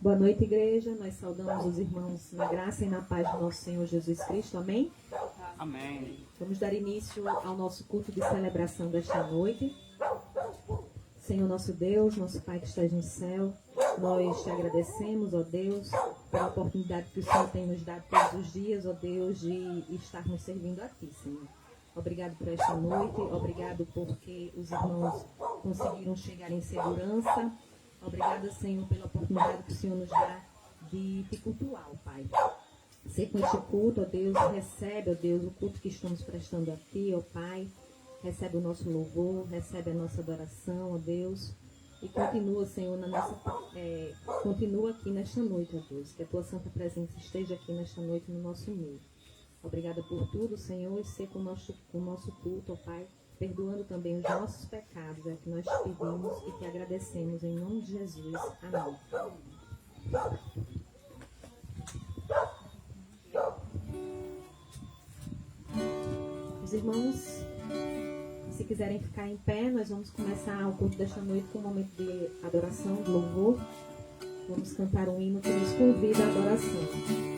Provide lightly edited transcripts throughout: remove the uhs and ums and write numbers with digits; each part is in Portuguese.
Boa noite, igreja. Nós saudamos os irmãos na graça e na paz do nosso Senhor Jesus Cristo. Amém? Amém. Vamos dar início ao nosso culto de celebração desta noite. Senhor nosso Deus, nosso Pai que estás no céu, nós te agradecemos, ó Deus, pela oportunidade que o Senhor tem nos dado todos os dias, ó Deus, de estarmos servindo a Ti, Senhor. Obrigado por esta noite, obrigado porque os irmãos conseguiram chegar em segurança. Obrigada, Senhor, pela oportunidade que o Senhor nos dá de te cultuar, ó Pai. Ser com este culto, ó Deus, recebe, ó Deus, o culto que estamos prestando a Ti, ó Pai. Recebe o nosso louvor, recebe a nossa adoração, ó Deus. E continua, Senhor, continua aqui nesta noite, ó Deus. Que a Tua Santa Presença esteja aqui nesta noite no nosso meio. Obrigada por tudo, Senhor, e ser com o nosso culto, ó Pai. Perdoando também os nossos pecados, é que nós te pedimos e te agradecemos em nome de Jesus. Amém. Os irmãos, se quiserem ficar em pé, nós vamos começar o culto desta noite com um momento de adoração, de louvor. Vamos cantar um hino que nos convida à adoração.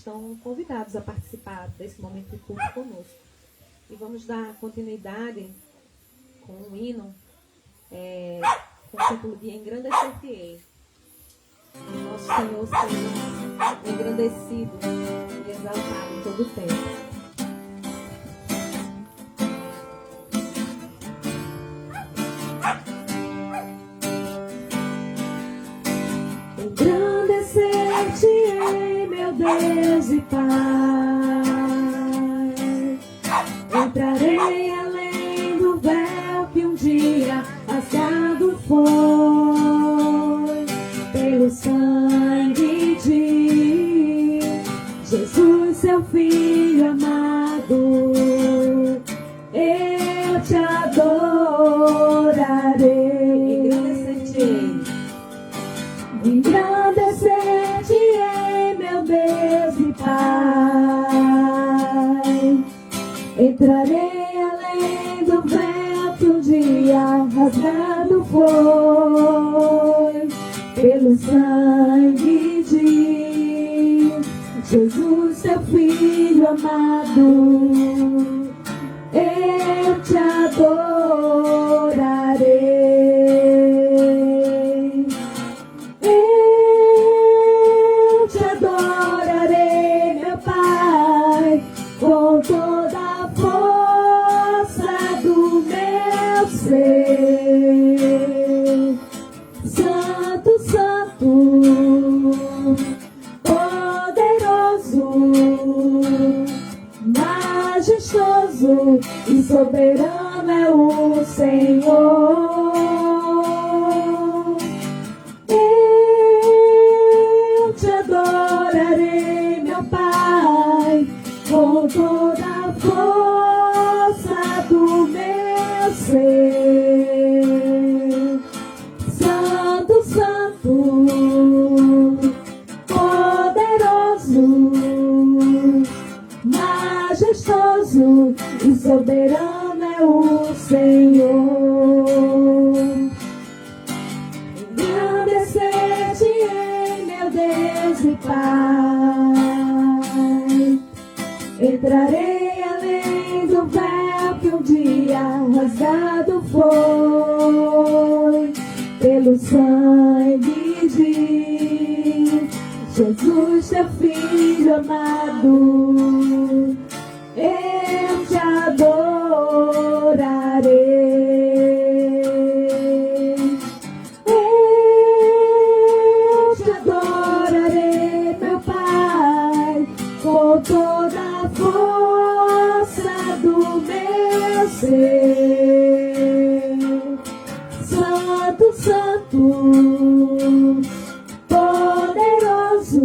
estão convidados a participar desse momento de culto conosco. E vamos dar continuidade com um hino, com o título de Engrandecer-te-ei. Nosso Senhor seja engrandecido e exaltado em todo o tempo. Engrandecer-te-ei, meu Deus e Pai, entrarei além do véu que um dia rasgado foi pelo sangue de Jesus, seu Filho amado. Eu te adorarei. Engrandecer-te-ei, meu Deus e Pai, entrarei além do véu que um dia rasgado foi pelo sangue de Jesus, seu Filho amado. Eu te adorarei. Eu te adorarei, meu Pai, com toda a força do meu ser. Santo, santo, poderoso, majestoso e soberano é o Senhor. Eu te adorarei, meu Pai, com toda a força do meu ser. Santo, santo, poderoso, majestoso e soberano é o Senhor. Engrandecer-te-ei, meu Deus e Pai, entrarei além do véu que um dia rasgado foi pelo sangue de Jesus, seu Filho amado. Eu te adorarei. Eu te adorarei, meu Pai, com toda a força do meu ser. Santo, santo, poderoso,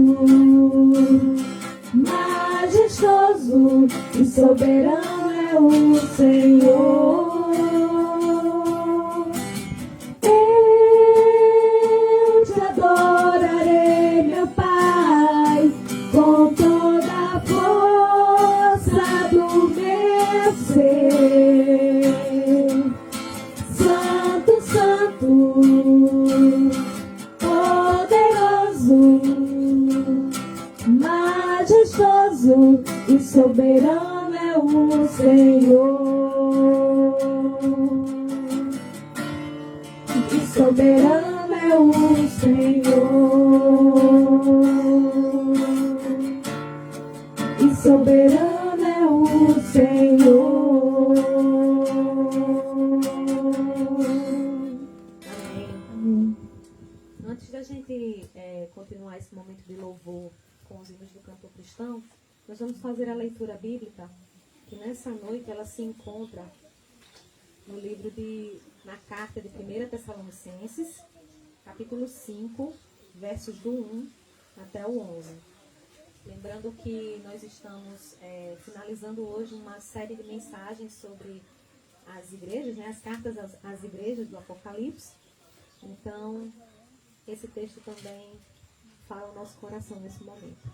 majestoso e soberano é o Senhor. Eu te adorarei, meu Pai, com toda a força do meu ser. Santo, santo, poderoso, majestoso e soberano é o Senhor. E soberano é o Senhor. E soberano é o Senhor. Amém. Antes da gente continuar esse momento de louvor com os hinos do cantor cristão, nós vamos fazer a leitura bíblica, que nessa noite ela se encontra no livro na carta de 1 Tessalonicenses, capítulo 5, versos do 1 até o 11. Lembrando que nós estamos finalizando hoje uma série de mensagens sobre as igrejas, né, as cartas às igrejas do Apocalipse. Então, esse texto também fala ao nosso coração nesse momento.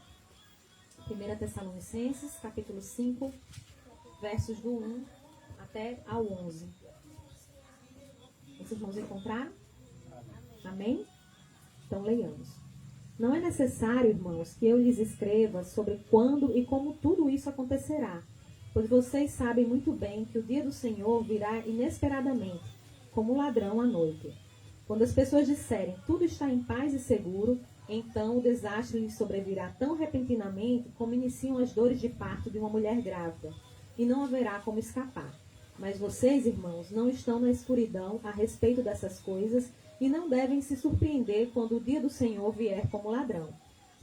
1 Tessalonicenses, capítulo 5, versos do 1 até ao 11. Vocês vão encontrar? Amém? Então, leiamos. Não é necessário, irmãos, que eu lhes escreva sobre quando e como tudo isso acontecerá, pois vocês sabem muito bem que o dia do Senhor virá inesperadamente, como um ladrão à noite. Quando as pessoas disserem tudo está em paz e seguro, então o desastre lhes sobrevirá tão repentinamente como iniciam as dores de parto de uma mulher grávida, e não haverá como escapar. Mas vocês, irmãos, não estão na escuridão a respeito dessas coisas e não devem se surpreender quando o dia do Senhor vier como ladrão.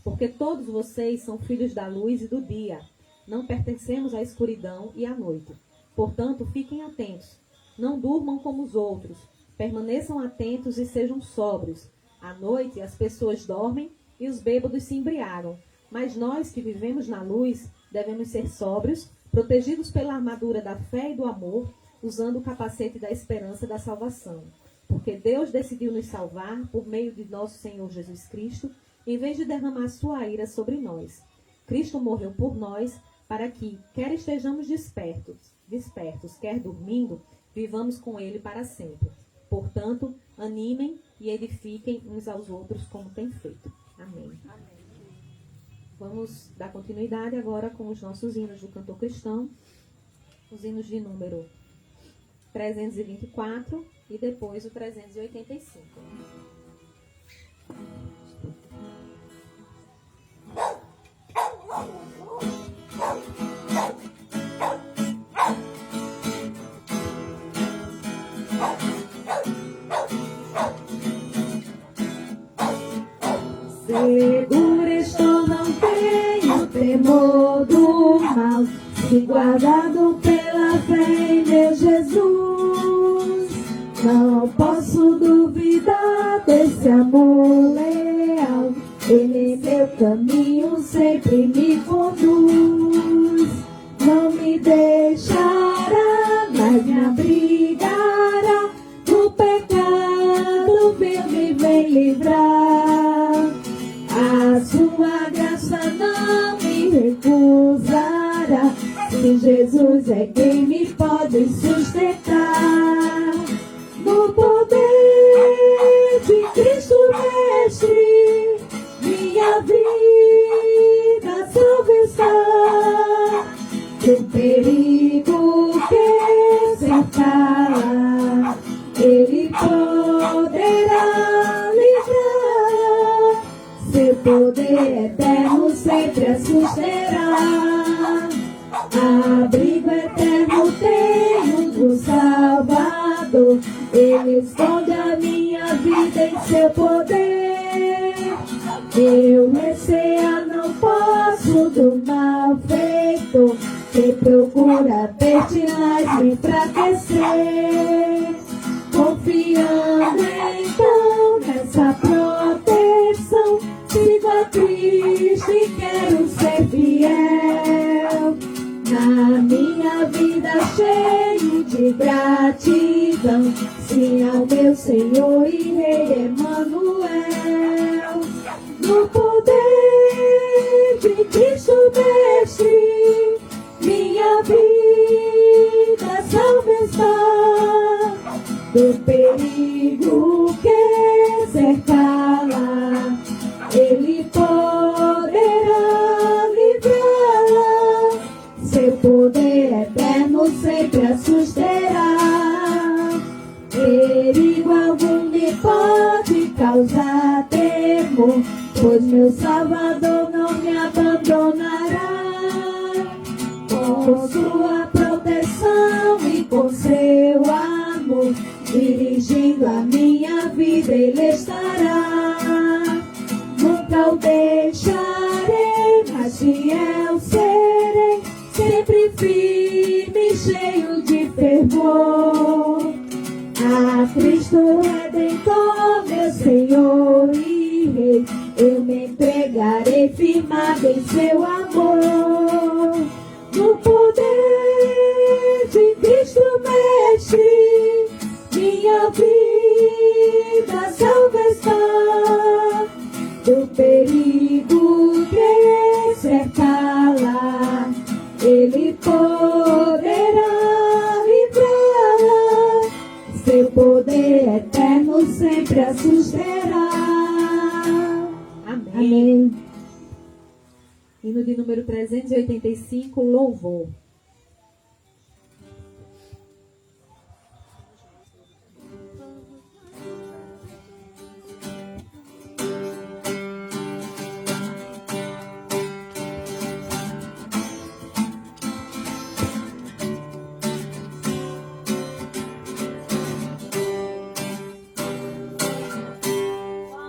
Porque todos vocês são filhos da luz e do dia. Não pertencemos à escuridão e à noite. Portanto, fiquem atentos. Não durmam como os outros. Permaneçam atentos e sejam sóbrios. À noite as pessoas dormem e os bêbados se embriagam. Mas nós que vivemos na luz devemos ser sóbrios, protegidos pela armadura da fé e do amor, usando o capacete da esperança da salvação. Porque Deus decidiu nos salvar por meio de nosso Senhor Jesus Cristo, em vez de derramar sua ira sobre nós. Cristo morreu por nós, para que, quer estejamos despertos, quer dormindo, vivamos com Ele para sempre. Portanto, animem e edifiquem uns aos outros como têm feito. Amém. Vamos dar continuidade agora com os nossos hinos do cantor cristão, os hinos de número 324 e depois o 385. Segura estou, não tenho temor do mal, se guardado pela fé em meu Jesus. Não posso duvidar desse amor leal, Ele meu caminho sempre me conduz. Não me deixará, mas me abrigará, do pecado meu me vem livrar. A sua graça não me recusará, se Jesus é quem me pode sustentar. No poder de Cristo Mestre, minha vida salva está. Do perigo que cercar, Ele poderá livrar. Seu poder eterno sempre a susterá. Abrigo eterno tenho do Salvador, Ele esconde a minha vida em seu poder. Eu recear não posso do mal feito, que procura pertinaz me enfraquecer. Confiando então nessa proteção, sigo a Cristo e quero ser fiel. Na minha vida cheio de gratidão, sim ao meu Senhor e Rei Emanuel. No poder de Cristo Mestre, minha vida salva está. Do perigo que cercá-la, Ele poderá livrar. Seu poder eterno sempre a susterá. Perigo algum me pode causar temor, pois meu Salvador não me abandonará. Com sua proteção e com seu amor, dirigindo a minha vida Ele estará. Nunca o deixarei, mas fiel serei, sempre firme, cheio de fervor. A Cristo Redentor, meu Senhor e Rei, eu me entregarei firmado em seu amor. No poder de Cristo Mestre, minha vida salva está. Do perigo que cercá-la, Ele poderá livrar. Seu poder eterno sempre a susterá. Amém. Amém. Hino de número 385, louvor.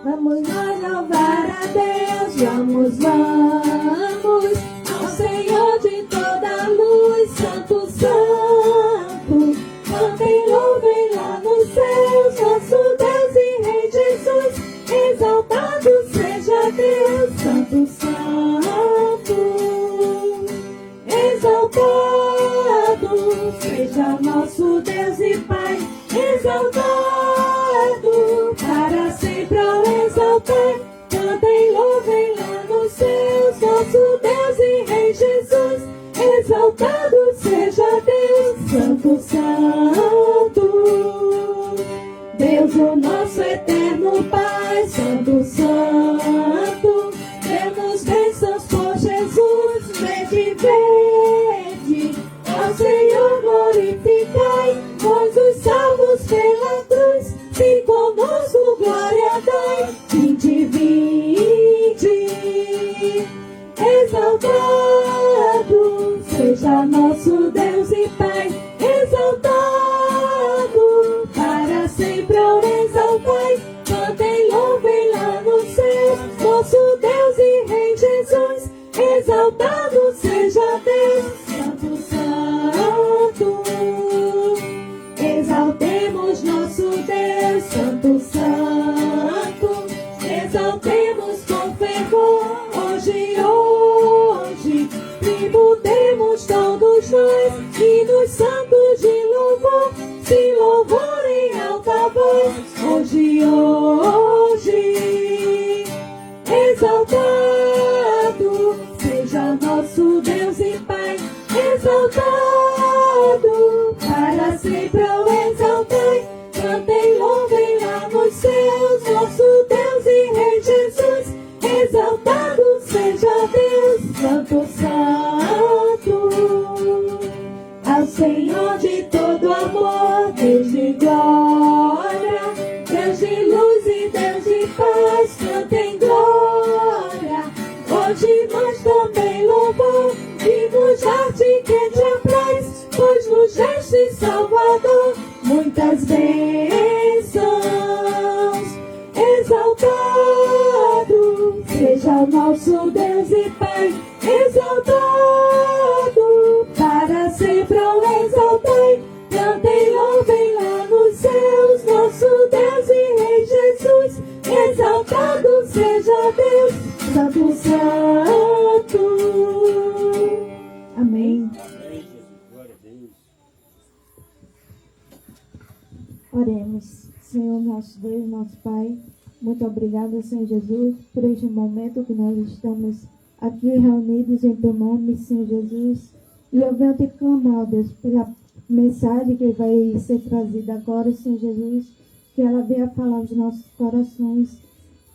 Vamos nós louvar a Deus, vamos ao Senhor de toda a luz, Santo, Santo. Cantem, louvem lá nos céus, nosso Deus e Rei Jesus. Exaltado seja Deus, Santo, Santo. Exaltado seja nosso Deus e Pai. Exaltado para sempre ao exaltar. Cantem, louvem lá nos céus, nosso Deus e Rei Jesus. Exaltado seja Deus, Santo, Santo. Deus, o nosso eterno Pai, Santo, Santo. Dê-nos bênçãos por Jesus, vede, vede. Ao Senhor glorificai, pois os salvos pela cruz, se conosco glória dai. Vinde, vinde. Exaltado seja nosso Deus e Pai. Exaltado para sempre ao exaltai. Cantem, louvem lá nos céus, nosso Deus e Rei Jesus. Exaltado seja Deus, Santo, Santo. Exaltemos nosso Deus, Santo, Santo. Exaltemos com fervor, hoje, tributemos todos nós, hinos santos de louvor, se louvor em alta voz, hoje, exaltado seja nosso Deus e Pai. Exaltado para sempre ao exaltai. Cantem, louvem lá nos céus, nosso Deus e Rei Jesus. Exaltado seja Deus, Santo, Santo. Ao Senhor de todo amor, Deus de glória, Deus de luz e Deus de paz, cantem glória. Hoje nós também louvor, e nos arte que te apraz, pois nos deste Salvador muitas bênçãos. Exaltado seja nosso Deus e Pai. Exaltado para sempre ao exaltai. Cantem, louvem lá nos céus, nosso Deus e Rei Jesus. Exaltado seja Deus, Santo, Santo. Amém. Oremos. Senhor, nosso Deus, nosso Pai, muito obrigado, Senhor Jesus, por este momento que nós estamos aqui reunidos em teu nome, Senhor Jesus. E eu venho te clamar, Deus, pela mensagem que vai ser trazida agora, Senhor Jesus, que ela venha falar aos nossos corações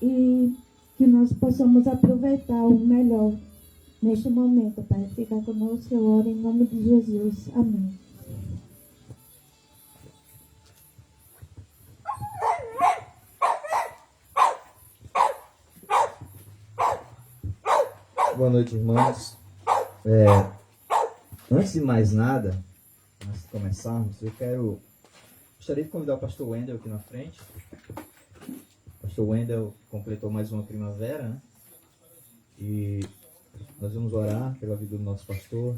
e que nós possamos aproveitar o melhor neste momento, Pai. Fica conosco, eu oro em nome de Jesus. Amém. Boa noite, irmãos. Antes de mais nada, antes de começarmos, gostaria de convidar o pastor Wendel aqui na frente. O pastor Wendel completou mais uma primavera, né? E nós vamos orar pela vida do nosso pastor.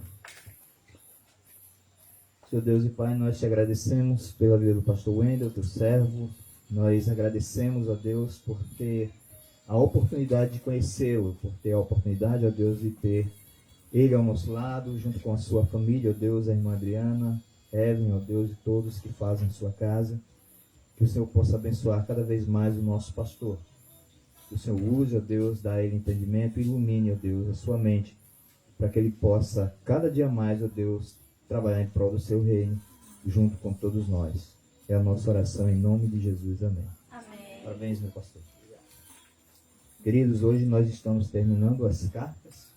Senhor Deus e Pai, nós te agradecemos pela vida do pastor Wendel, teu servo. Nós agradecemos a Deus por ter a oportunidade de conhecê-lo, por ter a oportunidade, ó Deus, de ter ele ao nosso lado, junto com a sua família, ó Deus, a irmã Adriana, Evelyn, ó Deus, e todos que fazem sua casa. Que o Senhor possa abençoar cada vez mais o nosso pastor. Que o Senhor use, ó Deus, dá a ele entendimento e ilumine, ó Deus, a sua mente, para que ele possa, cada dia mais, ó Deus, trabalhar em prol do seu reino, junto com todos nós. É a nossa oração em nome de Jesus. Amém. Amém. Parabéns, meu pastor. Queridos, hoje nós estamos terminando as cartas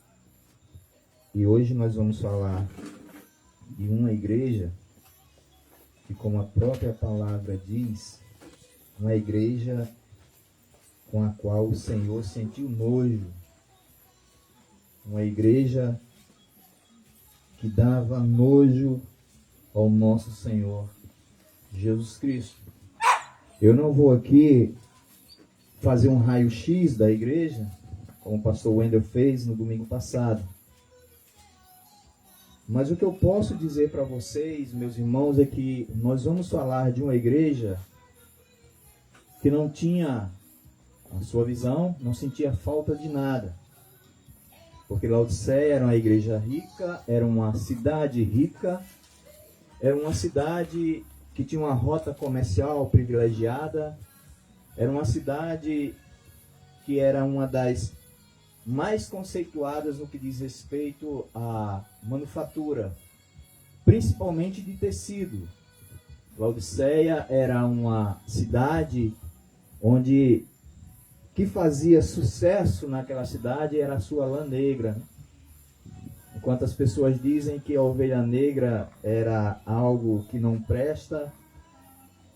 e hoje nós vamos falar de uma igreja que, como a própria palavra diz, uma igreja com a qual o Senhor sentiu nojo, uma igreja que dava nojo ao nosso Senhor Jesus Cristo. Eu não vou aqui fazer um raio-x da igreja, como o pastor Wendel fez no domingo passado. Mas o que eu posso dizer para vocês, meus irmãos, é que nós vamos falar de uma igreja que não tinha a sua visão, não sentia falta de nada. Porque Laodiceia era uma igreja rica, era uma cidade rica, era uma cidade que tinha uma rota comercial privilegiada, era uma cidade que era uma das mais conceituadas no que diz respeito à manufatura, principalmente de tecido. Laodiceia era uma cidade onde que fazia sucesso naquela cidade era a sua lã negra. Enquanto as pessoas dizem que a ovelha negra era algo que não presta,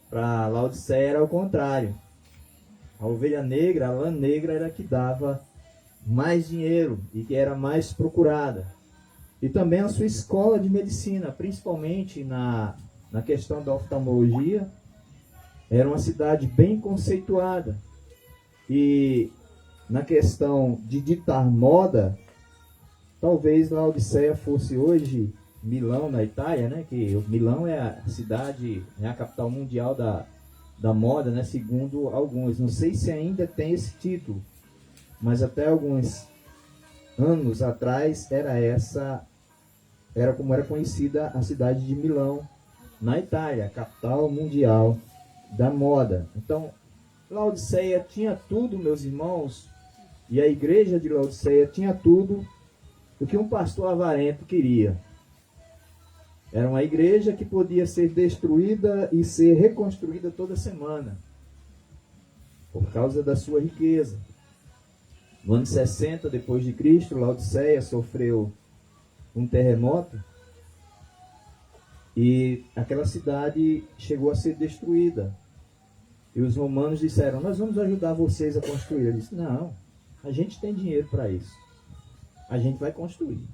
para Laodiceia era o contrário. A ovelha negra, a lã negra, era a que dava mais dinheiro e que era mais procurada. E também a sua escola de medicina, principalmente na questão da oftalmologia, era uma cidade bem conceituada. E na questão de ditar moda, talvez Laodiceia fosse hoje Milão, na Itália, né? Que Milão é a cidade, é a capital mundial da moda, né? Segundo alguns. Não sei se ainda tem esse título, mas até alguns anos atrás era como era conhecida a cidade de Milão, na Itália, a capital mundial da moda. Então, Laodiceia tinha tudo, meus irmãos, e a igreja de Laodiceia tinha tudo o que um pastor avarento queria. Era uma igreja que podia ser destruída e ser reconstruída toda semana, por causa da sua riqueza. No ano 60 depois de Cristo, Laodiceia sofreu um terremoto e aquela cidade chegou a ser destruída. E os romanos disseram: nós vamos ajudar vocês a construir. Eles disseram: não, a gente tem dinheiro para isso. A gente vai construir.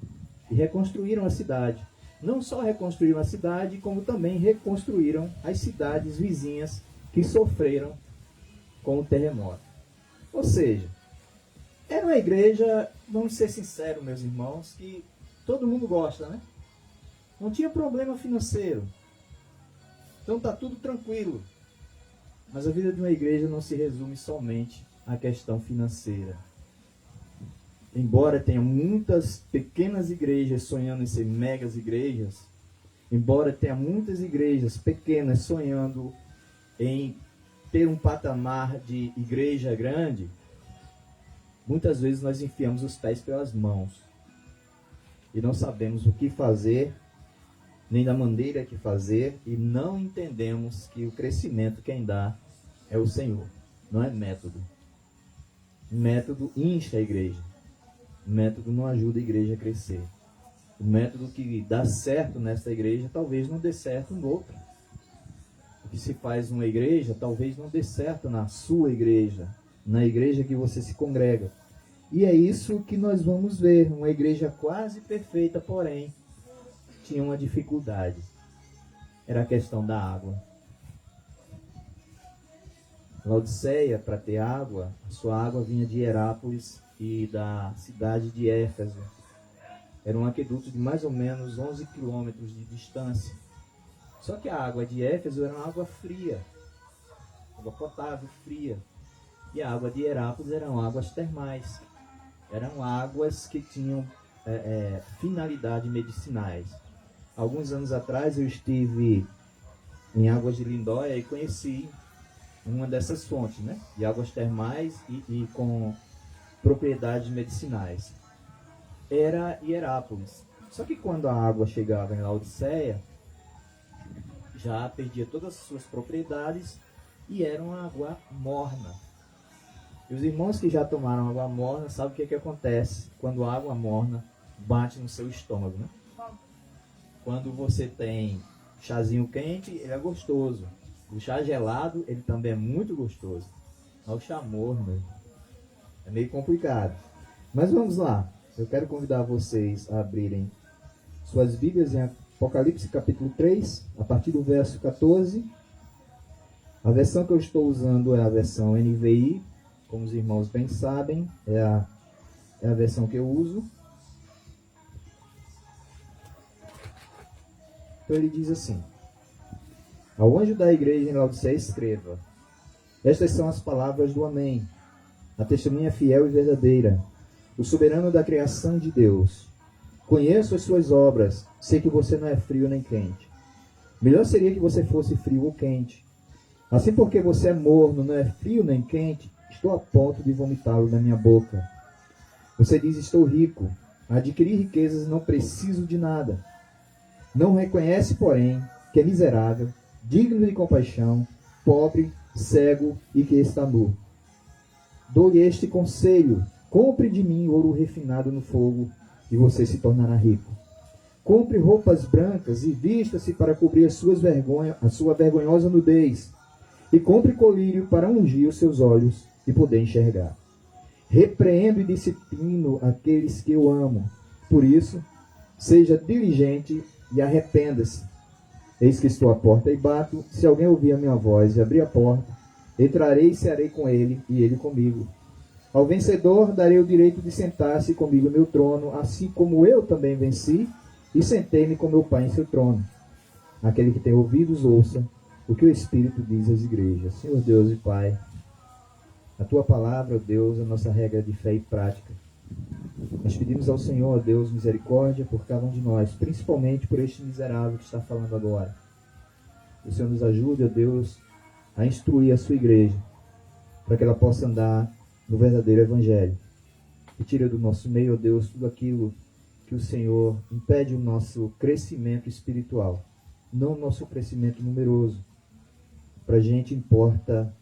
E reconstruíram a cidade. Não só reconstruíram a cidade, como também reconstruíram as cidades vizinhas que sofreram com o terremoto. Ou seja, era uma igreja, vamos ser sinceros, meus irmãos, que todo mundo gosta, né? Não tinha problema financeiro. Então está tudo tranquilo. Mas a vida de uma igreja não se resume somente à questão financeira. Embora tenha muitas pequenas igrejas sonhando em ser megas igrejas, embora tenha muitas igrejas pequenas sonhando em ter um patamar de igreja grande, muitas vezes nós enfiamos os pés pelas mãos e não sabemos o que fazer, nem da maneira que fazer, e não entendemos que o crescimento quem dá é o Senhor, não é método. Método incha a igreja. O método não ajuda a igreja a crescer. O método que dá certo nesta igreja talvez não dê certo em outra. O que se faz numa igreja talvez não dê certo na sua igreja, na igreja que você se congrega. E é isso que nós vamos ver. Uma igreja quase perfeita, porém, tinha uma dificuldade. Era a questão da água. Laodiceia, para ter água, a sua água vinha de Herápolis e da cidade de Éfeso. Era um aqueduto de mais ou menos 11 quilômetros de distância. Só que a água de Éfeso era uma água fria, água potável, fria. E a água de Herápolis eram águas termais. Eram águas que tinham finalidade medicinais. Alguns anos atrás eu estive em Águas de Lindóia e conheci uma dessas fontes, né? De águas termais e com propriedades medicinais. Era Hierápolis. Só que quando a água chegava em Laodiceia, já perdia todas as suas propriedades e era uma água morna. E os irmãos que já tomaram água morna sabem o que acontece quando a água morna bate no seu estômago, né? Quando você tem chazinho quente, ele é gostoso. O chá gelado, ele também é muito gostoso. Mas o chá morno é meio complicado. Mas vamos lá. Eu quero convidar vocês a abrirem suas Bíblias em Apocalipse capítulo 3, a partir do verso 14. A versão que eu estou usando é a versão NVI, como os irmãos bem sabem, é a versão que eu uso. Então ele diz assim: ao anjo da igreja em Laodiceia escreva: estas são as palavras do Amém, a testemunha fiel e verdadeira, o soberano da criação de Deus. Conheço as suas obras, sei que você não é frio nem quente. Melhor seria que você fosse frio ou quente. Assim, porque você é morno, não é frio nem quente, estou a ponto de vomitá-lo na minha boca. Você diz: estou rico, adquiri riquezas e não preciso de nada. Não reconhece, porém, que é miserável, digno de compaixão, pobre, cego e que está nu. Dou-lhe este conselho: compre de mim ouro refinado no fogo, e você se tornará rico. Compre roupas brancas e vista-se para cobrir a sua vergonhosa nudez. E compre colírio para ungir os seus olhos e poder enxergar. Repreendo e disciplino aqueles que eu amo. Por isso, seja diligente e arrependa-se. Eis que estou à porta e bato. Se alguém ouvir a minha voz e abrir a porta, entrarei e cearei com ele e ele comigo. Ao vencedor darei o direito de sentar-se comigo no meu trono, assim como eu também venci e sentei-me com meu Pai em seu trono. Aquele que tem ouvidos, ouça o que o Espírito diz às igrejas. Senhor Deus e Pai, a Tua palavra, ó Deus, é a nossa regra de fé e prática. Nós pedimos ao Senhor, ó Deus, misericórdia por cada um de nós, principalmente por este miserável que está falando agora. Que o Senhor nos ajude, ó Deus, a instruir a Sua igreja, para que ela possa andar no verdadeiro Evangelho. E tira do nosso meio, ó Deus, tudo aquilo que o Senhor impede o nosso crescimento espiritual, não o nosso crescimento numeroso. Para a gente importa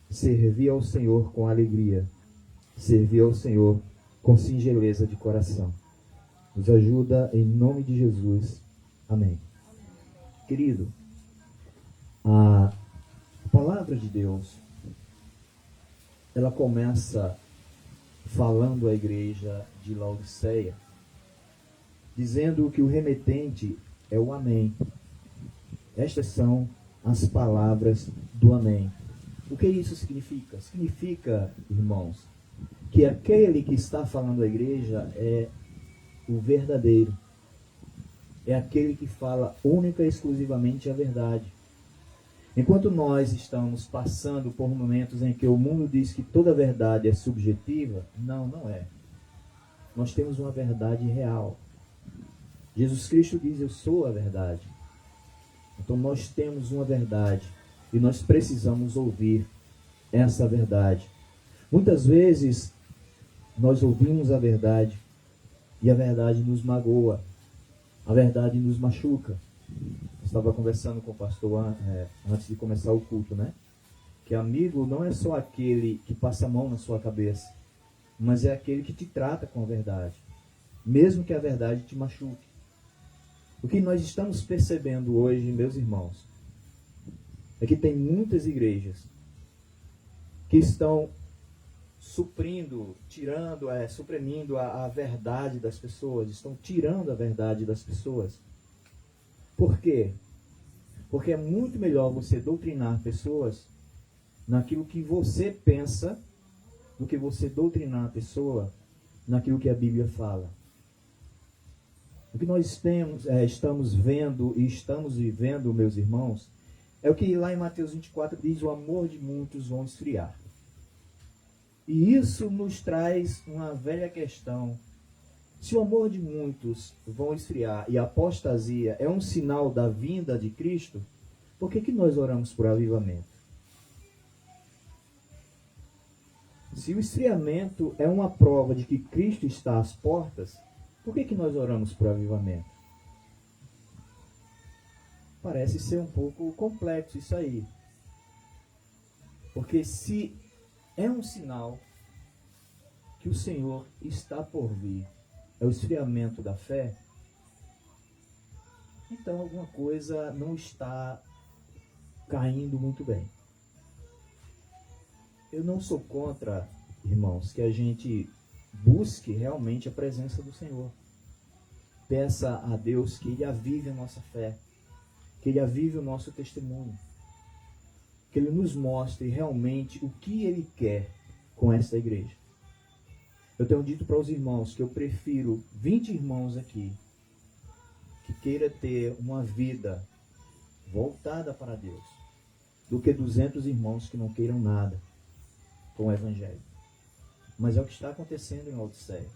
servir ao Senhor com alegria, servir ao Senhor com singeleza de coração. Nos ajuda em nome de Jesus. Amém. Querido, a palavra de Deus, ela começa falando à igreja de Laodiceia, dizendo que o remetente é o Amém. Estas são as palavras do Amém. O que isso significa? Significa, irmãos, que aquele que está falando à igreja é o verdadeiro. É aquele que fala única e exclusivamente a verdade. Enquanto nós estamos passando por momentos em que o mundo diz que toda verdade é subjetiva, não é. Nós temos uma verdade real. Jesus Cristo diz: eu sou a verdade. Então nós temos uma verdade e nós precisamos ouvir essa verdade. Muitas vezes nós ouvimos a verdade e a verdade nos magoa, a verdade nos machuca. Eu estava conversando com o pastor antes de começar o culto, né? Que amigo não é só aquele que passa a mão na sua cabeça, mas é aquele que te trata com a verdade, mesmo que a verdade te machuque. O que nós estamos percebendo hoje, meus irmãos, é que tem muitas igrejas que estão suprimindo a verdade das pessoas, estão tirando a verdade das pessoas. Por quê? Porque é muito melhor você doutrinar pessoas naquilo que você pensa do que você doutrinar a pessoa naquilo que a Bíblia fala. O que nós estamos vendo e estamos vivendo, meus irmãos, é o que lá em Mateus 24 diz: o amor de muitos vão esfriar. E isso nos traz uma velha questão. Se o amor de muitos vão esfriar e a apostasia é um sinal da vinda de Cristo, por que nós oramos por avivamento? Se o esfriamento é uma prova de que Cristo está às portas, por que nós oramos por avivamento? Parece ser um pouco complexo isso aí. Porque se é um sinal que o Senhor está por vir é o esfriamento da fé, então alguma coisa não está caindo muito bem. Eu não sou contra, irmãos, que a gente busque realmente a presença do Senhor. Peça a Deus que Ele avive a nossa fé, que Ele avive o nosso testemunho, que Ele nos mostre realmente o que Ele quer com esta igreja. Eu tenho dito para os irmãos que eu prefiro 20 irmãos aqui que queira ter uma vida voltada para Deus, do que 200 irmãos que não queiram nada com o Evangelho. Mas é o que está acontecendo em Laodiceia.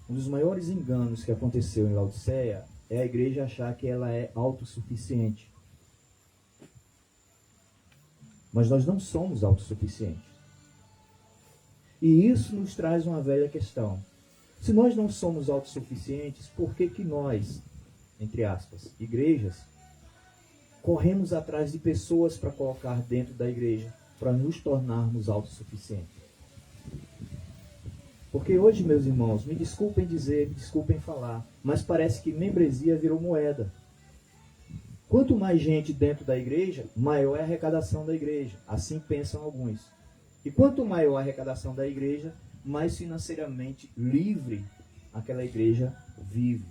Um dos maiores enganos que aconteceu em Laodiceia é a igreja achar que ela é autossuficiente. Mas nós não somos autossuficientes. E isso nos traz uma velha questão. Se nós não somos autossuficientes, por que que nós, entre aspas, igrejas, corremos atrás de pessoas para colocar dentro da igreja, para nos tornarmos autossuficientes? Porque hoje, meus irmãos, me desculpem dizer, me desculpem falar, mas parece que membresia virou moeda. Quanto mais gente dentro da igreja, maior é a arrecadação da igreja. Assim pensam alguns. E quanto maior a arrecadação da igreja, mais financeiramente livre aquela igreja vive.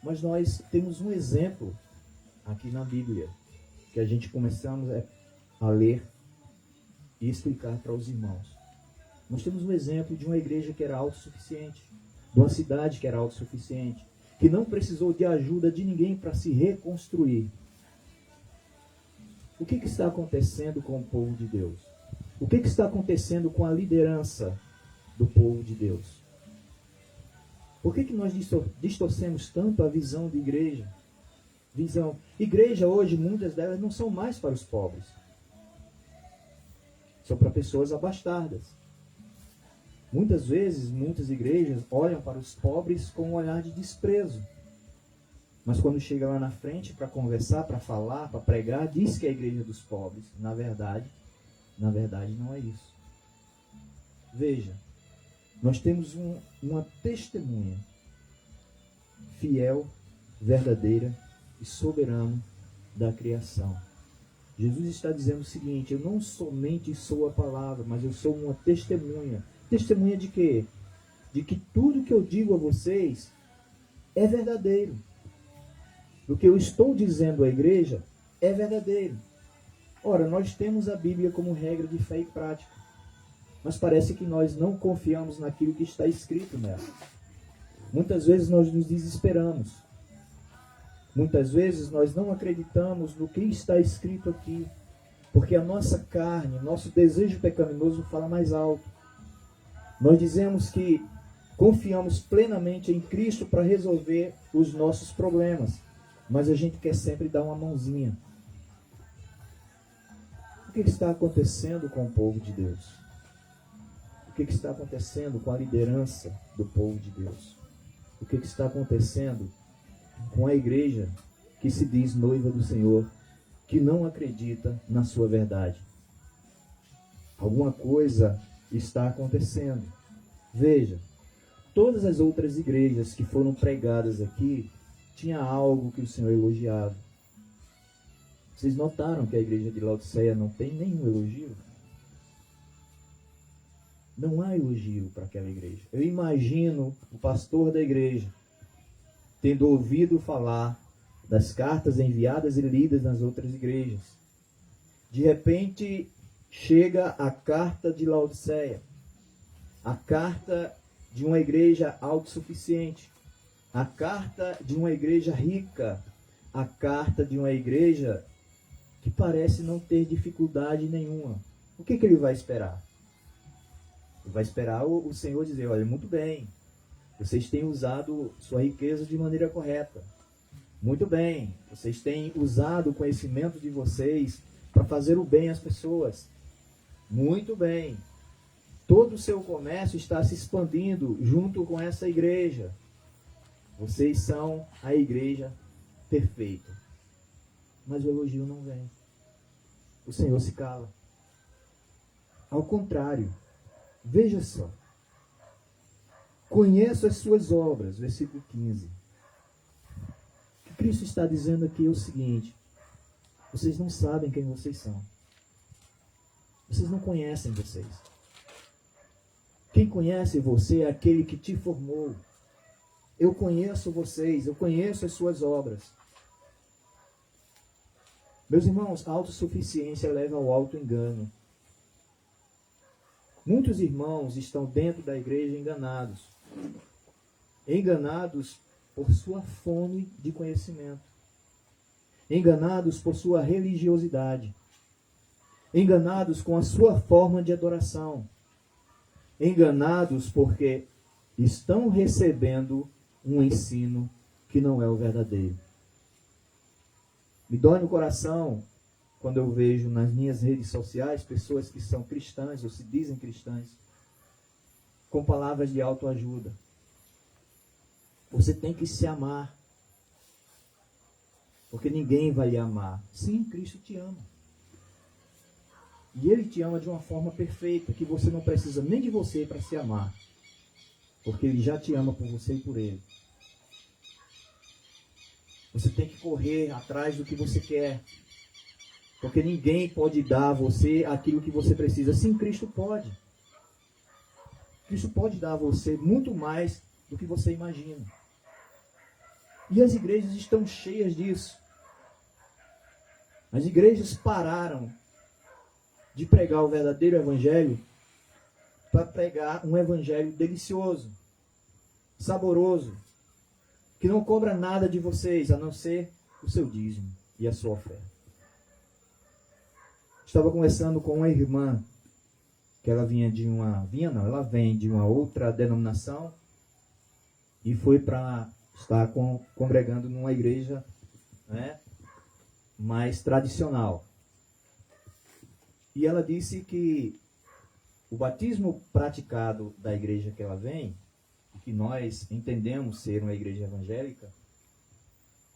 Mas nós temos um exemplo aqui na Bíblia, que a gente começamos a ler e explicar para os irmãos. Nós temos um exemplo de uma igreja que era autossuficiente, de uma cidade que era autossuficiente, que não precisou de ajuda de ninguém para se reconstruir. O que está acontecendo com o povo de Deus? O que está acontecendo com a liderança do povo de Deus? Por que nós distorcemos tanto a visão de igreja? Igreja hoje, muitas delas não são mais para os pobres. São para pessoas abastadas. Muitas vezes, muitas igrejas olham para os pobres com um olhar de desprezo. Mas quando chega lá na frente para conversar, para falar, para pregar, diz que é a igreja dos pobres. Na verdade não é isso. Veja, nós temos uma testemunha fiel, verdadeira e soberana da criação. Jesus está dizendo o seguinte: eu não somente sou a palavra, mas eu sou uma testemunha. Testemunha de quê? De que tudo que eu digo a vocês é verdadeiro. O que eu estou dizendo à igreja é verdadeiro. Ora, nós temos a Bíblia como regra de fé e prática, mas parece que nós não confiamos naquilo que está escrito nela. Muitas vezes nós nos desesperamos. Muitas vezes nós não acreditamos no que está escrito aqui, porque a nossa carne, nosso desejo pecaminoso fala mais alto. Nós dizemos que confiamos plenamente em Cristo para resolver os nossos problemas, mas a gente quer sempre dar uma mãozinha. O que está acontecendo com o povo de Deus? O que está acontecendo com a liderança do povo de Deus? O que está acontecendo com a igreja que se diz noiva do Senhor, que não acredita na sua verdade? Alguma coisa está acontecendo. Veja, todas as outras igrejas que foram pregadas aqui tinha algo que o Senhor elogiava. Vocês notaram que a igreja de Laodiceia não tem nenhum elogio? Não há elogio para aquela igreja. Eu imagino o pastor da igreja tendo ouvido falar das cartas enviadas e lidas nas outras igrejas. De repente, chega a carta de Laodiceia, a carta de uma igreja autossuficiente, a carta de uma igreja rica, a carta de uma igreja que parece não ter dificuldade nenhuma. O que ele vai esperar? Ele vai esperar o Senhor dizer: olha, muito bem, vocês têm usado sua riqueza de maneira correta. Muito bem, vocês têm usado o conhecimento de vocês para fazer o bem às pessoas. Muito bem. Todo o seu comércio está se expandindo junto com essa igreja. Vocês são a igreja perfeita. Mas o elogio não vem. O Senhor se cala. Ao contrário, veja só. Conheço as suas obras, versículo 15. O que Cristo está dizendo aqui é o seguinte: vocês não sabem quem vocês são. Vocês não conhecem vocês. Quem conhece você é aquele que te formou. Eu conheço vocês, eu conheço as suas obras. Meus irmãos, a autossuficiência leva ao auto-engano. Muitos irmãos estão dentro da igreja enganados. Enganados por sua fome de conhecimento. Enganados por sua religiosidade. Enganados com a sua forma de adoração. Enganados porque estão recebendo um ensino que não é o verdadeiro. Me dói no coração quando eu vejo nas minhas redes sociais pessoas que são cristãs ou se dizem cristãs com palavras de autoajuda. Você tem que se amar. Porque ninguém vai lhe amar. Sim, Cristo te ama. E Ele te ama de uma forma perfeita, que você não precisa nem de você para se amar. Porque Ele já te ama por você e por Ele. Você tem que correr atrás do que você quer. Porque ninguém pode dar a você aquilo que você precisa. Sim, Cristo pode. Cristo pode dar a você muito mais do que você imagina. E as igrejas estão cheias disso. As igrejas pararam de pregar o verdadeiro evangelho para pregar um evangelho delicioso, saboroso, que não cobra nada de vocês, a não ser o seu dízimo e a sua oferta. Estava conversando com uma irmã, que ela vem de uma outra denominação, e foi para estar congregando numa igreja, né, mais tradicional. E ela disse que o batismo praticado da igreja que ela vem, que nós entendemos ser uma igreja evangélica,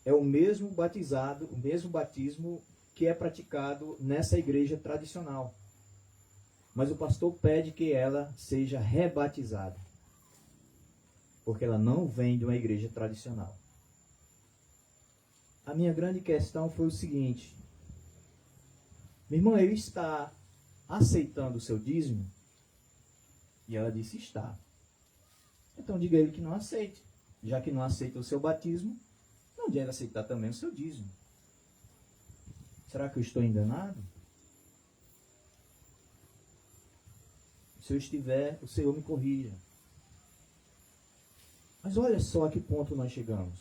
é o mesmo batismo que é praticado nessa igreja tradicional. Mas o pastor pede que ela seja rebatizada, porque ela não vem de uma igreja tradicional. A minha grande questão foi o seguinte: minha irmã, ele está aceitando o seu dízimo? E ela disse: está. Então diga a ele que não aceite. Já que não aceita o seu batismo, não deve aceitar também o seu dízimo. Será que eu estou enganado? Se eu estiver, o Senhor me corrija. Mas olha só a que ponto nós chegamos.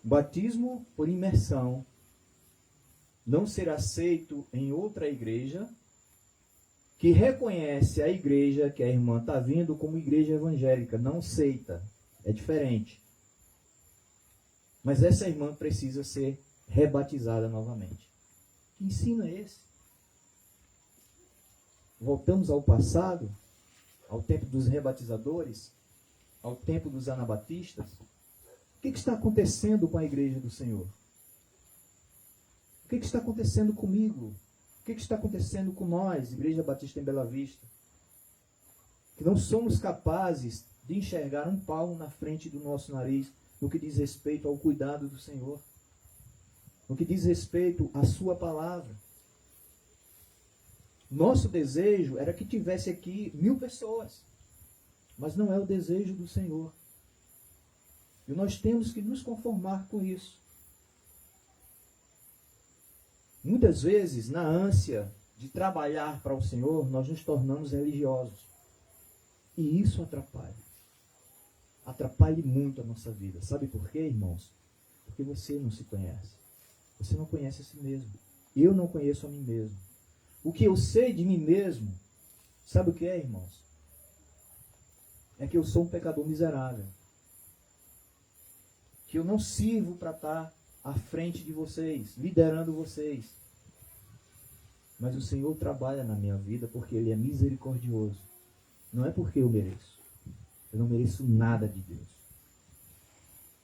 Batismo por imersão não ser aceito em outra igreja que reconhece a igreja que a irmã está vindo como igreja evangélica, não seita, é diferente. Mas essa irmã precisa ser rebatizada novamente. Que ensino é esse? Voltamos ao passado, ao tempo dos rebatizadores, ao tempo dos anabatistas. O que está acontecendo com a igreja do Senhor? O que está acontecendo comigo? O que está acontecendo com nós, Igreja Batista em Bela Vista? Que não somos capazes de enxergar um palmo na frente do nosso nariz no que diz respeito ao cuidado do Senhor, no que diz respeito à sua palavra. Nosso desejo era que tivesse aqui 1000 pessoas, mas não é o desejo do Senhor. E nós temos que nos conformar com isso. Muitas vezes, na ânsia de trabalhar para o Senhor, nós nos tornamos religiosos. E isso atrapalha. Atrapalha muito a nossa vida. Sabe por quê, irmãos? Porque você não se conhece. Você não conhece a si mesmo. Eu não conheço a mim mesmo. O que eu sei de mim mesmo, sabe o que é, irmãos? É que eu sou um pecador miserável. Que eu não sirvo para estar à frente de vocês, liderando vocês. Mas o Senhor trabalha na minha vida porque Ele é misericordioso. Não é porque eu mereço. Eu não mereço nada de Deus.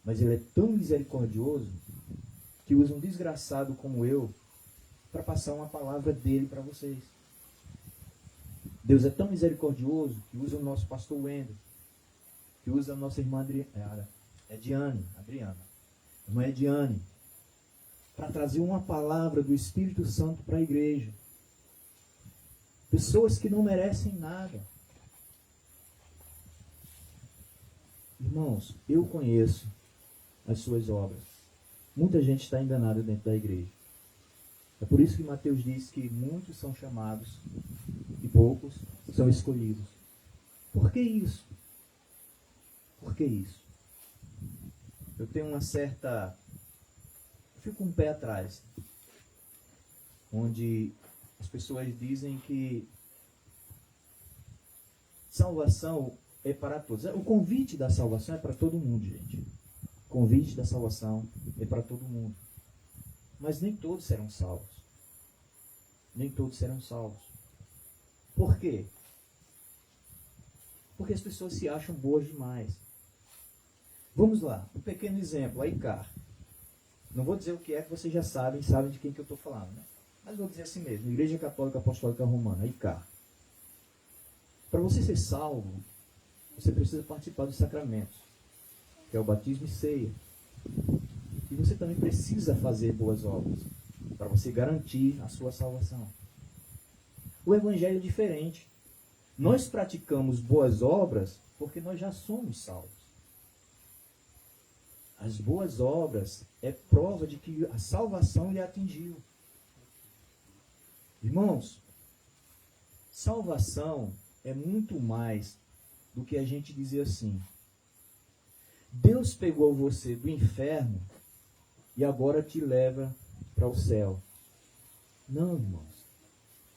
Mas Ele é tão misericordioso que usa um desgraçado como eu para passar uma palavra dele para vocês. Deus é tão misericordioso que usa o nosso pastor Wendel, que usa a nossa irmã Adriana, irmã Ediane, para trazer uma palavra do Espírito Santo para a igreja. Pessoas que não merecem nada. Irmãos, eu conheço as suas obras. Muita gente está enganada dentro da igreja. É por isso que Mateus diz que muitos são chamados e poucos são escolhidos. Por que isso? Por que isso? Eu tenho uma certa... Eu fico um pé atrás. Onde as pessoas dizem que salvação é para todos. O convite da salvação é para todo mundo, gente. O convite da salvação é para todo mundo. Mas nem todos serão salvos. Nem todos serão salvos. Por quê? Porque as pessoas se acham boas demais. Vamos lá, um pequeno exemplo, a ICAR. Não vou dizer o que é, que vocês já sabem de quem que eu estou falando, né? Mas vou dizer assim mesmo, Igreja Católica Apostólica Romana, a ICAR. Para você ser salvo, você precisa participar dos sacramentos, que é o batismo e ceia. E você também precisa fazer boas obras, para você garantir a sua salvação. O Evangelho é diferente. Nós praticamos boas obras porque nós já somos salvos. As boas obras é prova de que a salvação lhe atingiu. Irmãos, salvação é muito mais do que a gente dizer assim: Deus pegou você do inferno e agora te leva para o céu. Não, irmãos.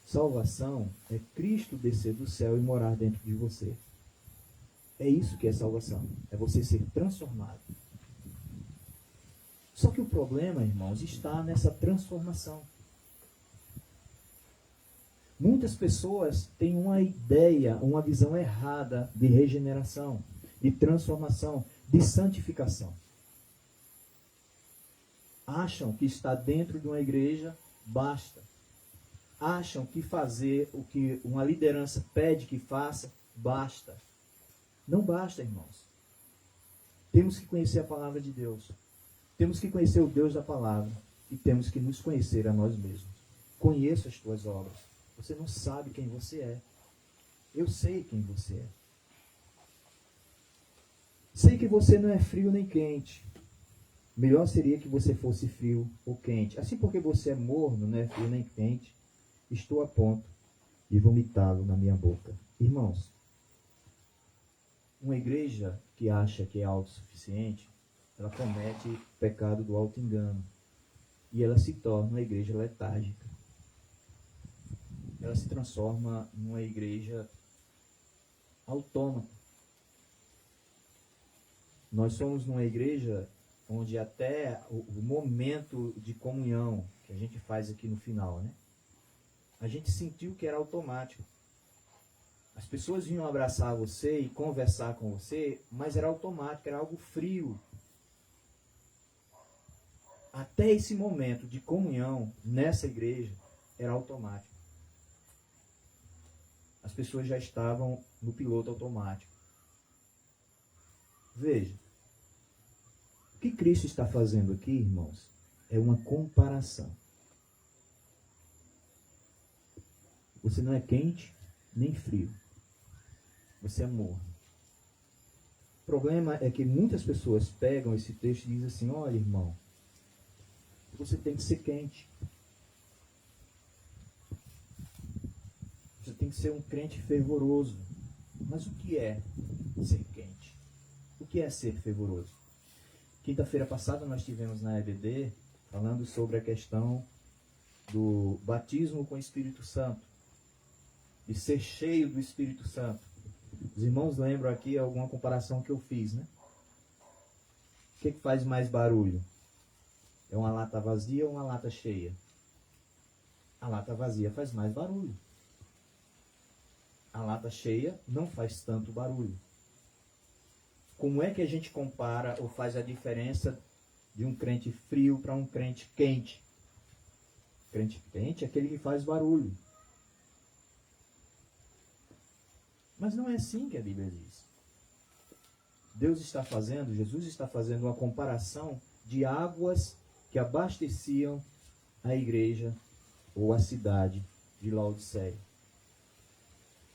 Salvação é Cristo descer do céu e morar dentro de você. É isso que é salvação. É você ser transformado. Só que o problema, irmãos, está nessa transformação. Muitas pessoas têm uma ideia, uma visão errada de regeneração, de transformação, de santificação. Acham que estar dentro de uma igreja basta. Acham que fazer o que uma liderança pede que faça basta. Não basta, irmãos. Temos que conhecer a palavra de Deus. Temos que conhecer o Deus da palavra. E temos que nos conhecer a nós mesmos. Conheça as tuas obras. Você não sabe quem você é. Eu sei quem você é. Sei que você não é frio nem quente. Melhor seria que você fosse frio ou quente. Assim, porque você é morno, não é frio nem quente, estou a ponto de vomitá-lo na minha boca. Irmãos, uma igreja que acha que é autossuficiente, ela comete o pecado do auto-engano. E ela se torna uma igreja letárgica. Ela se transforma numa igreja autômata. Nós somos numa igreja onde até o momento de comunhão que a gente faz aqui no final, né? A gente sentiu que era automático. As pessoas vinham abraçar você e conversar com você, mas era automático, era algo frio. Até esse momento de comunhão nessa igreja era automático. As pessoas já estavam no piloto automático. Veja, o que Cristo está fazendo aqui, irmãos, é uma comparação. Você não é quente nem frio. Você é morno. O problema é que muitas pessoas pegam esse texto e dizem assim: olha, irmão, você tem que ser quente. Você tem que ser um crente fervoroso. Mas o que é ser quente? O que é ser fervoroso? Quinta-feira passada nós tivemos na EBD falando sobre a questão do batismo com o Espírito Santo. De ser cheio do Espírito Santo. Os irmãos lembram aqui alguma comparação que eu fiz, né? O que faz mais barulho? É uma lata vazia ou uma lata cheia? A lata vazia faz mais barulho. A lata cheia não faz tanto barulho. Como é que a gente compara ou faz a diferença de um crente frio para um crente quente? Crente quente é aquele que faz barulho. Mas não é assim que a Bíblia diz. Jesus está fazendo uma comparação de águas que abasteciam a igreja ou a cidade de Laodiceia.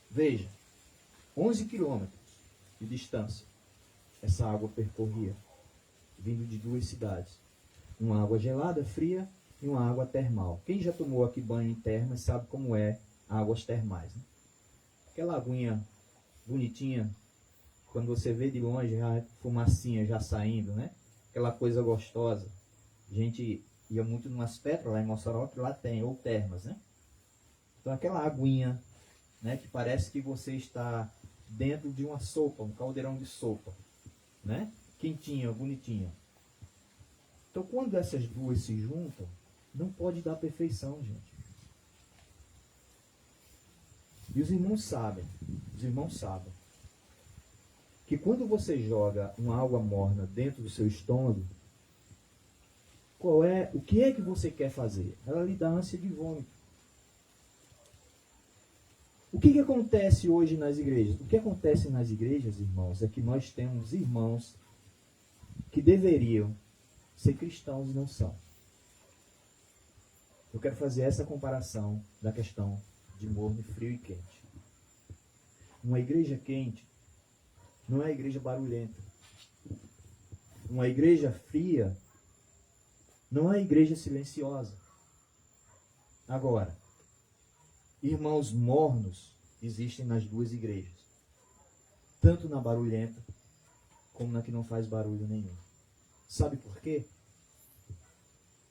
Veja, 11 quilômetros de distância essa água percorria, vindo de duas cidades. Uma água gelada, fria, e uma água termal. Quem já tomou aqui banho em termas sabe como é águas termais, né? Aquela aguinha bonitinha, quando você vê de longe, já fumacinha já saindo, né? Aquela coisa gostosa. A gente ia muito numas pedras lá em Mossoró, que lá tem, ou termas, né? Então aquela aguinha, né, que parece que você está dentro de uma sopa, um caldeirão de sopa, né? Quentinha, bonitinha. Então quando essas duas se juntam, não pode dar perfeição, gente. E os irmãos sabem, que quando você joga uma água morna dentro do seu estômago, o que é que você quer fazer? Ela lhe dá ânsia de vômito. O que acontece hoje nas igrejas? O que acontece nas igrejas, irmãos, é que nós temos irmãos que deveriam ser cristãos e não são. Eu quero fazer essa comparação da questão de morno, frio e quente. Uma igreja quente não é igreja barulhenta. Uma igreja fria não é igreja silenciosa. Agora, irmãos mornos existem nas duas igrejas. Tanto na barulhenta, como na que não faz barulho nenhum. Sabe por quê?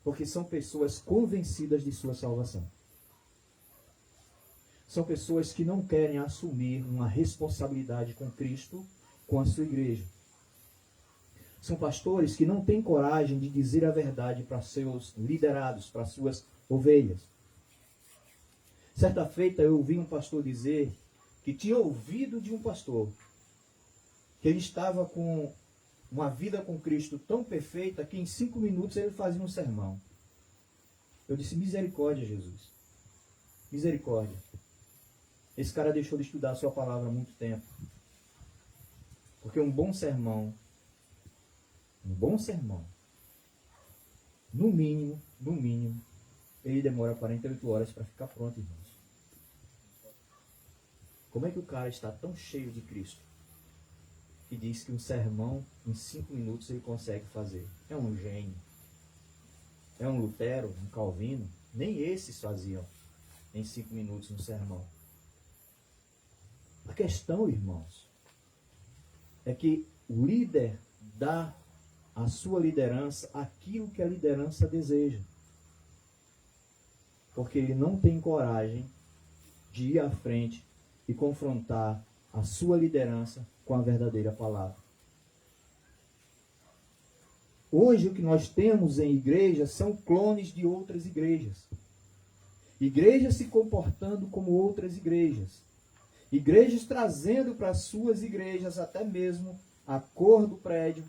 Porque são pessoas convencidas de sua salvação. São pessoas que não querem assumir uma responsabilidade com Cristo, com a sua igreja. São pastores que não têm coragem de dizer a verdade para seus liderados, para suas ovelhas. Certa feita eu ouvi um pastor dizer que tinha ouvido de um pastor que ele estava com uma vida com Cristo tão perfeita que em 5 minutos ele fazia um sermão. Eu disse, misericórdia, Jesus. Misericórdia. Esse cara deixou de estudar a sua palavra há muito tempo. Porque um bom sermão, no mínimo, ele demora 48 horas para ficar pronto, irmãos. Como é que o cara está tão cheio de Cristo que diz que um sermão em 5 minutos ele consegue fazer? É um gênio. É um Lutero, um Calvino. Nem esses faziam em 5 minutos um sermão. A questão, irmãos, é que o líder dá à sua liderança aquilo que a liderança deseja. Porque ele não tem coragem de ir à frente e confrontar a sua liderança com a verdadeira palavra. Hoje o que nós temos em igrejas são clones de outras igrejas. Igrejas se comportando como outras igrejas. Igrejas trazendo para suas igrejas até mesmo a cor do prédio,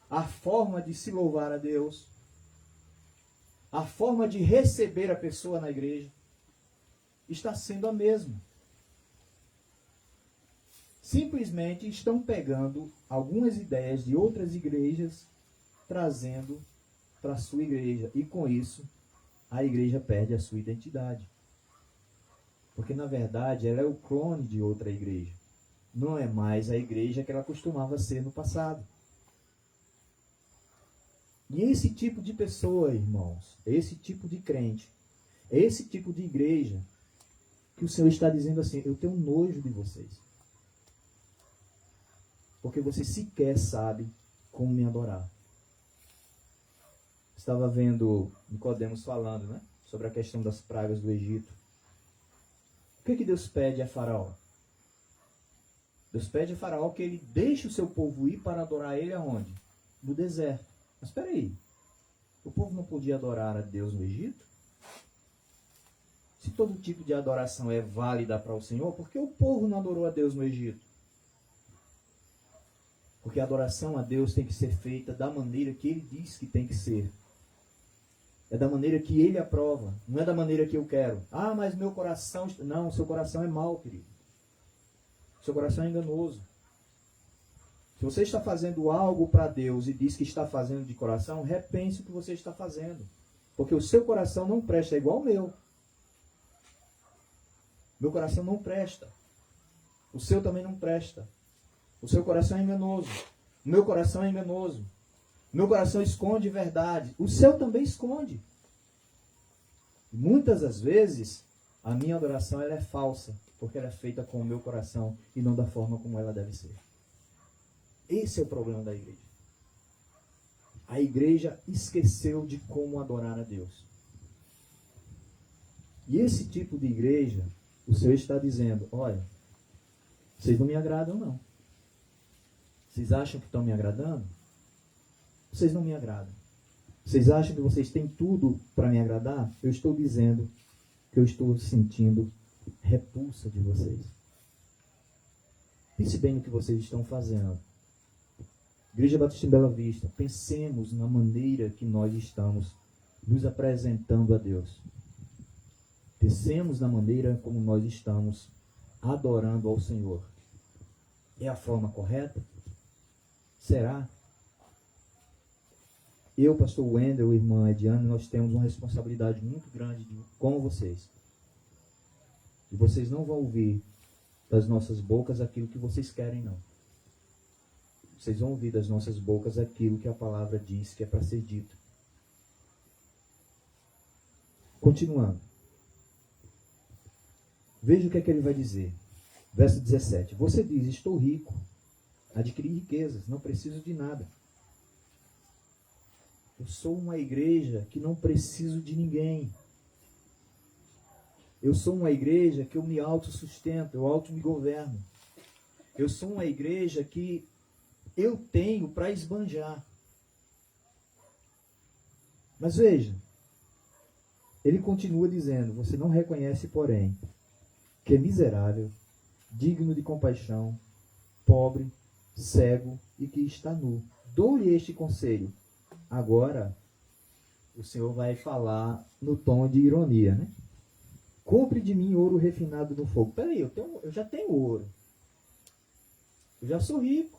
a forma de se louvar a Deus, a forma de receber a pessoa na igreja, está sendo a mesma. Simplesmente estão pegando algumas ideias de outras igrejas, trazendo para a sua igreja. E com isso, a igreja perde a sua identidade. Porque, na verdade, ela é o clone de outra igreja. Não é mais a igreja que ela costumava ser no passado. E esse tipo de pessoa, irmãos, esse tipo de crente, esse tipo de igreja, que o Senhor está dizendo assim, eu tenho nojo de vocês. Porque você sequer sabe como me adorar. Estava vendo Nicodemos falando, né, sobre a questão das pragas do Egito. O que Deus pede a Faraó? Deus pede a Faraó que ele deixe o seu povo ir para adorar ele aonde? No deserto. Mas espera aí, o povo não podia adorar a Deus no Egito? Se todo tipo de adoração é válida para o Senhor, por que o povo não adorou a Deus no Egito? Porque a adoração a Deus tem que ser feita da maneira que Ele diz que tem que ser. É da maneira que Ele aprova, não é da maneira que eu quero. Ah, mas meu coração... Não, seu coração é mau, querido. Seu coração é enganoso. Se você está fazendo algo para Deus e diz que está fazendo de coração, repense o que você está fazendo. Porque o seu coração não presta, é igual ao meu. Meu coração não presta. O seu também não presta. O seu coração é enganoso. O meu coração é enganoso. O meu coração esconde verdade. O seu também esconde. Muitas das vezes, a minha adoração ela é falsa, porque ela é feita com o meu coração e não da forma como ela deve ser. Esse é o problema da igreja. A igreja esqueceu de como adorar a Deus. E esse tipo de igreja, o Senhor está dizendo, olha, vocês não me agradam não. Vocês acham que estão me agradando? Vocês não me agradam. Vocês acham que vocês têm tudo para me agradar? Eu estou dizendo que eu estou sentindo repulsa de vocês. Pense bem no que vocês estão fazendo. Igreja Batista em Bela Vista, pensemos na maneira que nós estamos nos apresentando a Deus. Pensemos na maneira como nós estamos adorando ao Senhor. É a forma correta? Será? Eu, pastor Wendel e irmã Ediane, nós temos uma responsabilidade muito grande com vocês. E vocês não vão ouvir das nossas bocas aquilo que vocês querem, não. Vocês vão ouvir das nossas bocas aquilo que a palavra diz que é para ser dito. Continuando. Veja o que é que ele vai dizer. Verso 17. Você diz, estou rico, adquiri riquezas, não preciso de nada. Eu sou uma igreja que não preciso de ninguém. Eu sou uma igreja que eu me autossustento, eu auto-me governo. Eu sou uma igreja que eu tenho para esbanjar. Mas veja, ele continua dizendo, você não reconhece, porém, que é miserável, digno de compaixão, pobre, cego e que está nu. Dou-lhe este conselho. Agora, o Senhor vai falar no tom de ironia, né? Compre de mim ouro refinado no fogo. Peraí, eu já tenho ouro. Eu já sou rico.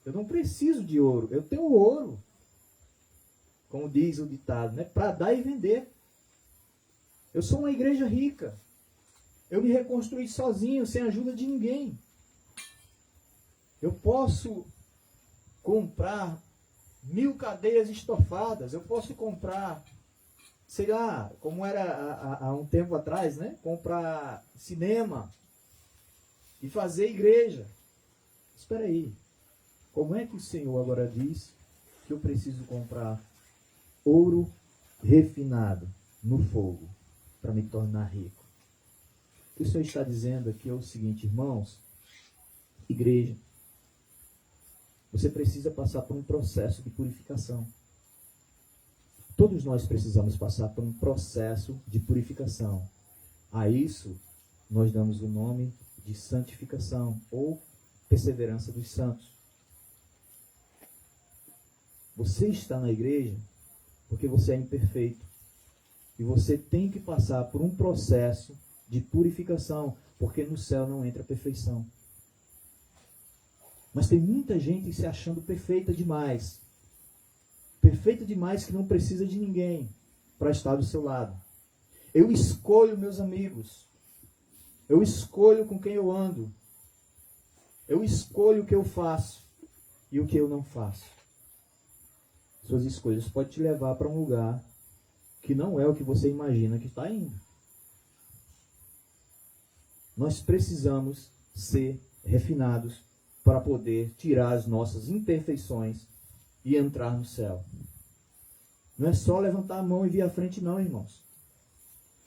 Eu não preciso de ouro. Eu tenho ouro. Como diz o ditado, né? Para dar e vender. Eu sou uma igreja rica. Eu me reconstruí sozinho, sem ajuda de ninguém. Eu posso comprar 1000 cadeiras estofadas. Eu posso comprar, sei lá, como era há um tempo atrás, né? Comprar cinema e fazer igreja. Espera aí. Como é que o Senhor agora diz que eu preciso comprar ouro refinado no fogo para me tornar rico? O que o Senhor está dizendo aqui é o seguinte, irmãos, igreja, você precisa passar por um processo de purificação. Todos nós precisamos passar por um processo de purificação. A isso nós damos o nome de santificação ou perseverança dos santos. Você está na igreja porque você é imperfeito. E você tem que passar por um processo de purificação, porque no céu não entra perfeição. Mas tem muita gente se achando perfeita demais. Perfeita demais que não precisa de ninguém para estar do seu lado. Eu escolho meus amigos. Eu escolho com quem eu ando. Eu escolho o que eu faço e o que eu não faço. Suas escolhas podem te levar para um lugar que não é o que você imagina que está indo. Nós precisamos ser refinados para poder tirar as nossas imperfeições e entrar no céu. Não é só levantar a mão e vir à frente não, irmãos.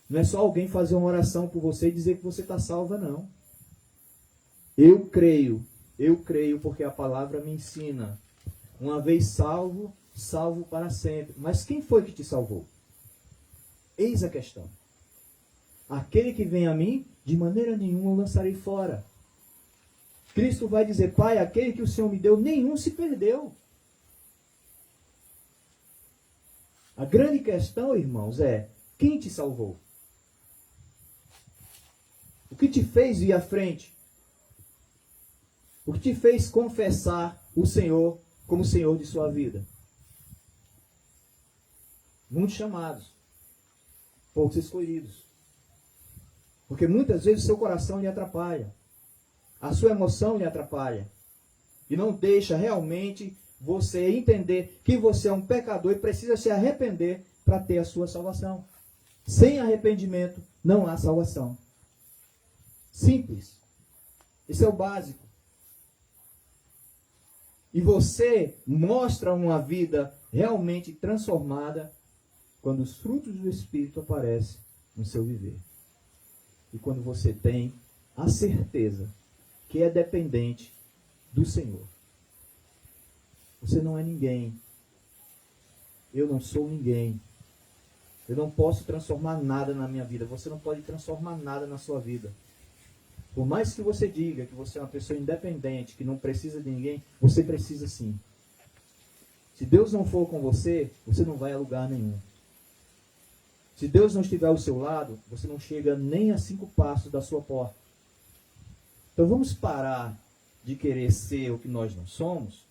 Não é só alguém fazer uma oração por você e dizer que você está salva, não. Eu creio porque a palavra me ensina. Uma vez salvo, salvo para sempre. Mas quem foi que te salvou? Eis a questão. Aquele que vem a mim, de maneira nenhuma eu lançarei fora. Cristo vai dizer, Pai, aquele que o Senhor me deu, nenhum se perdeu. A grande questão, irmãos, é, quem te salvou? O que te fez ir à frente? O que te fez confessar o Senhor como Senhor de sua vida? Muitos chamados, poucos escolhidos. Porque muitas vezes o seu coração lhe atrapalha. A sua emoção lhe atrapalha. E não deixa realmente você entender que você é um pecador e precisa se arrepender para ter a sua salvação. Sem arrependimento não há salvação. Simples. Esse é o básico. E você mostra uma vida realmente transformada quando os frutos do Espírito aparecem no seu viver. E quando você tem a certeza que é dependente do Senhor. Você não é ninguém. Eu não sou ninguém. Eu não posso transformar nada na minha vida. Você não pode transformar nada na sua vida. Por mais que você diga que você é uma pessoa independente, que não precisa de ninguém, você precisa sim. Se Deus não for com você, você não vai a lugar nenhum. Se Deus não estiver ao seu lado, você não chega nem a 5 passos da sua porta. Então vamos parar de querer ser o que nós não somos.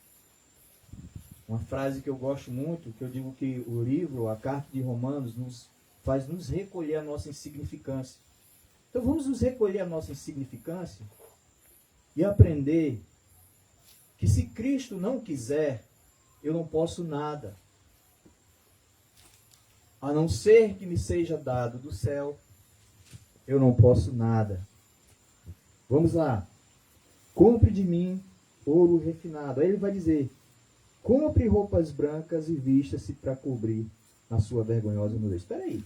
Uma frase que eu gosto muito, que eu digo que o livro, a carta de Romanos, faz nos recolher a nossa insignificância. Então vamos nos recolher a nossa insignificância e aprender que se Cristo não quiser, eu não posso nada. A não ser que me seja dado do céu, eu não posso nada. Vamos lá. Compre de mim ouro refinado. Aí ele vai dizer, compre roupas brancas e vista-se para cobrir a sua vergonhosa nudez. Espera aí.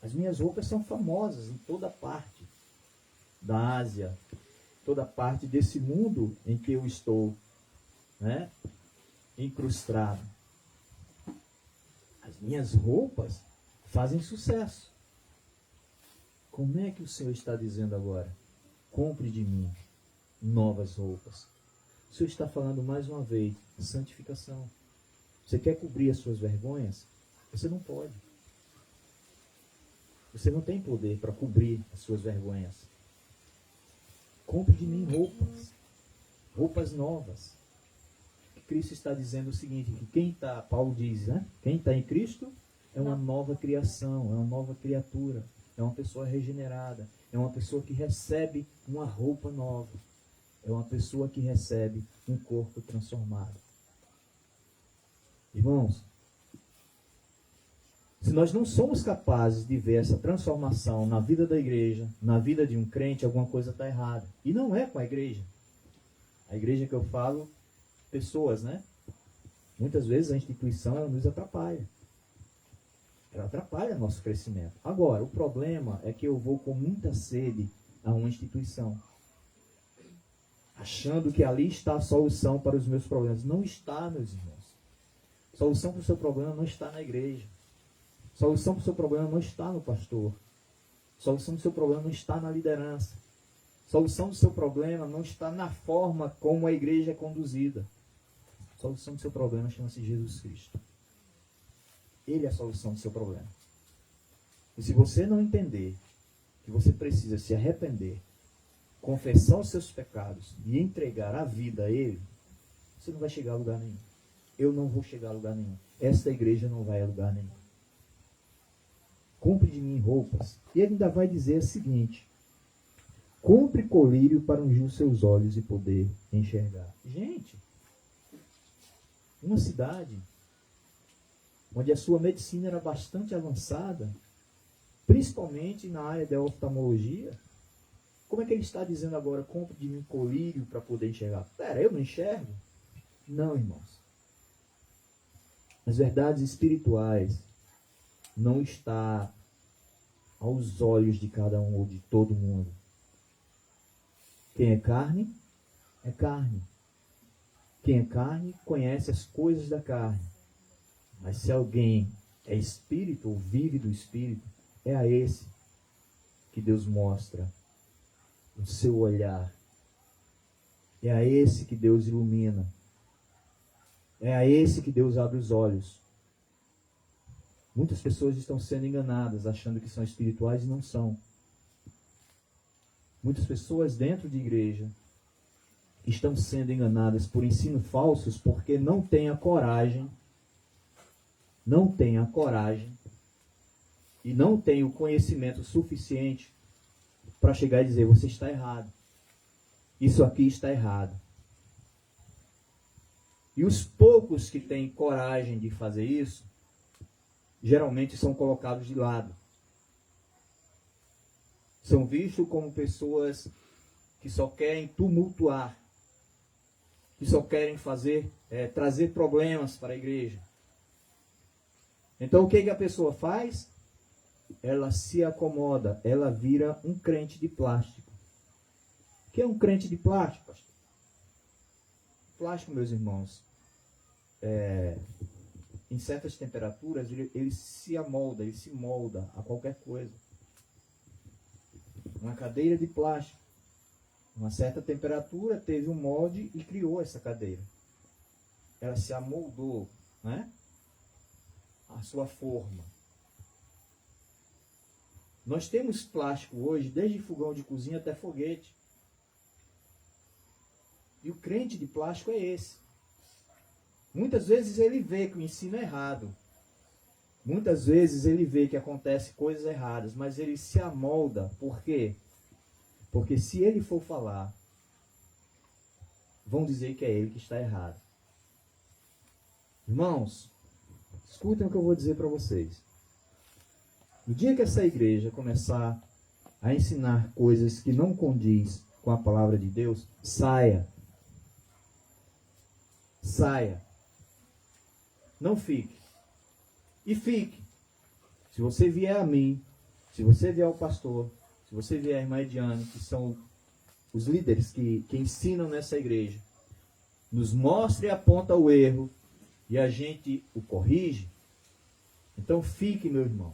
As minhas roupas são famosas em toda parte da Ásia, toda parte desse mundo em que eu estou, né, incrustado. As minhas roupas fazem sucesso. Como é que o Senhor está dizendo agora? Compre de mim novas roupas. O Senhor está falando mais uma vez de santificação. Você quer cobrir as suas vergonhas? Você não pode. Você não tem poder para cobrir as suas vergonhas. Compre de mim roupas. Roupas novas. Cristo está dizendo o seguinte, que quem está, Paulo diz, né? Quem está em Cristo é uma nova criação, é uma nova criatura, é uma pessoa regenerada, é uma pessoa que recebe uma roupa nova, é uma pessoa que recebe um corpo transformado. Irmãos, se nós não somos capazes de ver essa transformação na vida da igreja, na vida de um crente, alguma coisa está errada. E não é com a igreja. A igreja que eu falo, pessoas, né? Muitas vezes a instituição ela nos atrapalha. Ela atrapalha nosso crescimento. Agora, o problema é que eu vou com muita sede a uma instituição, achando que ali está a solução para os meus problemas. Não está, meus irmãos. A solução para o seu problema não está na igreja. A solução para o seu problema não está no pastor. A solução do seu problema não está na liderança. A solução do seu problema não está na forma como a igreja é conduzida. A solução do seu problema chama-se Jesus Cristo. Ele é a solução do seu problema. E se você não entender que você precisa se arrepender, confessar os seus pecados e entregar a vida a Ele, você não vai chegar a lugar nenhum. Eu não vou chegar a lugar nenhum. Esta igreja não vai a lugar nenhum. Compre de mim roupas. E ele ainda vai dizer o seguinte: compre colírio para ungir os seus olhos e poder enxergar. Gente, uma cidade onde a sua medicina era bastante avançada, principalmente na área da oftalmologia, como é que ele está dizendo agora, compre de mim colírio para poder enxergar? Pera, eu não enxergo? Não, irmãos. As verdades espirituais não está aos olhos de cada um ou de todo mundo. Quem é carne, é carne. Quem é carne, conhece as coisas da carne. Mas se alguém é espírito ou vive do espírito, é a esse que Deus mostra o seu olhar. É a esse que Deus ilumina. É a esse que Deus abre os olhos. Muitas pessoas estão sendo enganadas, achando que são espirituais e não são. Muitas pessoas dentro de igreja estão sendo enganadas por ensinos falsos porque não têm a coragem e não têm o conhecimento suficiente para chegar e dizer: você está errado. Isso aqui está errado. E os poucos que têm coragem de fazer isso, geralmente são colocados de lado. São vistos como pessoas que só querem tumultuar, que só querem trazer problemas para a igreja. Então o que a pessoa faz? Ela se acomoda, ela vira um crente de plástico. O que é um crente de plástico, pastor? Plástico, meus irmãos, em certas temperaturas, ele se amolda, ele se molda a qualquer coisa. Uma cadeira de plástico, uma certa temperatura, teve um molde e criou essa cadeira. Ela se amoldou, né? A sua forma. Nós temos plástico hoje, desde fogão de cozinha até foguete. E o crente de plástico é esse. Muitas vezes ele vê que o ensino é errado. Muitas vezes ele vê que acontece coisas erradas, mas ele se amolda. Por quê? Porque se ele for falar, vão dizer que é ele que está errado. Irmãos, escutem o que eu vou dizer para vocês. No dia que essa igreja começar a ensinar coisas que não condiz com a palavra de Deus, saia. Saia. Não fique. E fique. Se você vier a mim, se você vier ao pastor, se você vier a irmã Ediane, que são os líderes que ensinam nessa igreja, nos mostre e aponta o erro e a gente o corrige, então fique, meu irmão.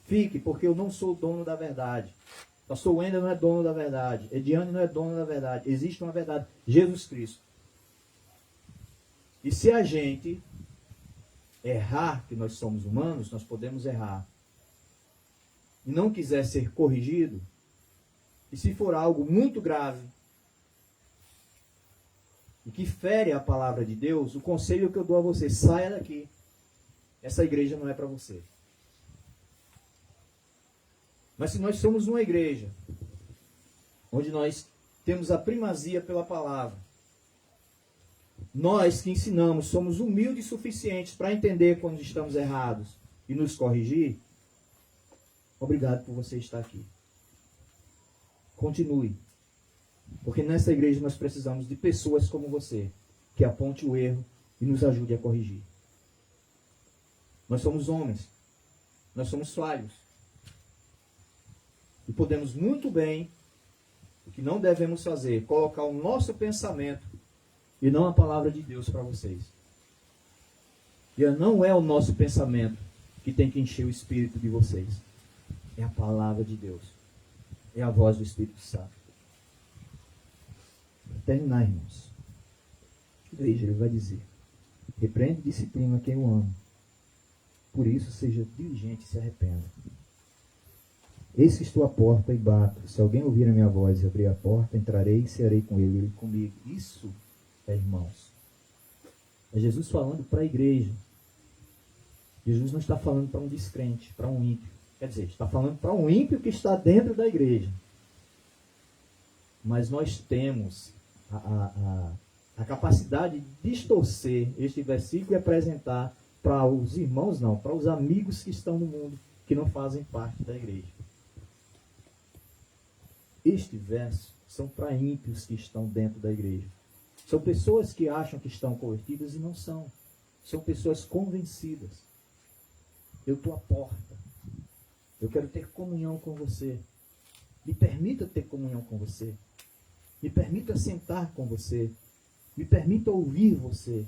Fique, porque eu não sou dono da verdade. Pastor Wendel não é dono da verdade. Ediane não é dono da verdade. Existe uma verdade. Jesus Cristo. E se a gente errar, que nós somos humanos, nós podemos errar, e não quiser ser corrigido, e se for algo muito grave, e que fere a palavra de Deus, o conselho que eu dou a você: saia daqui. Essa igreja não é para você. Mas se nós somos uma igreja onde nós temos a primazia pela palavra, nós que ensinamos somos humildes o suficientes para entender quando estamos errados e nos corrigir, obrigado por você estar aqui. Continue. Porque nessa igreja nós precisamos de pessoas como você, que aponte o erro e nos ajude a corrigir. Nós somos homens. Nós somos falhos. E podemos muito bem, o que não devemos fazer, colocar o nosso pensamento e não a palavra de Deus para vocês. E não é o nosso pensamento que tem que encher o espírito de vocês. É a palavra de Deus. É a voz do Espírito Santo. Para terminar, irmãos. Veja, ele vai dizer: repreende e disciplina quem o ama. Por isso, seja diligente e se arrependa. Eis que estou à porta e bato. Se alguém ouvir a minha voz e abrir a porta, entrarei e cearei com ele comigo. Isso, irmãos, é Jesus falando para a igreja. Jesus não está falando para um descrente, para um ímpio. Quer dizer, está falando para um ímpio que está dentro da igreja. Mas nós temos a capacidade de distorcer este versículo e apresentar para os irmãos, não, para os amigos que estão no mundo, que não fazem parte da igreja. Este verso são para ímpios que estão dentro da igreja. São pessoas que acham que estão convertidas e não são. São pessoas convencidas. Eu estou à porta. Eu quero ter comunhão com você. Me permita ter comunhão com você. Me permita sentar com você. Me permita ouvir você.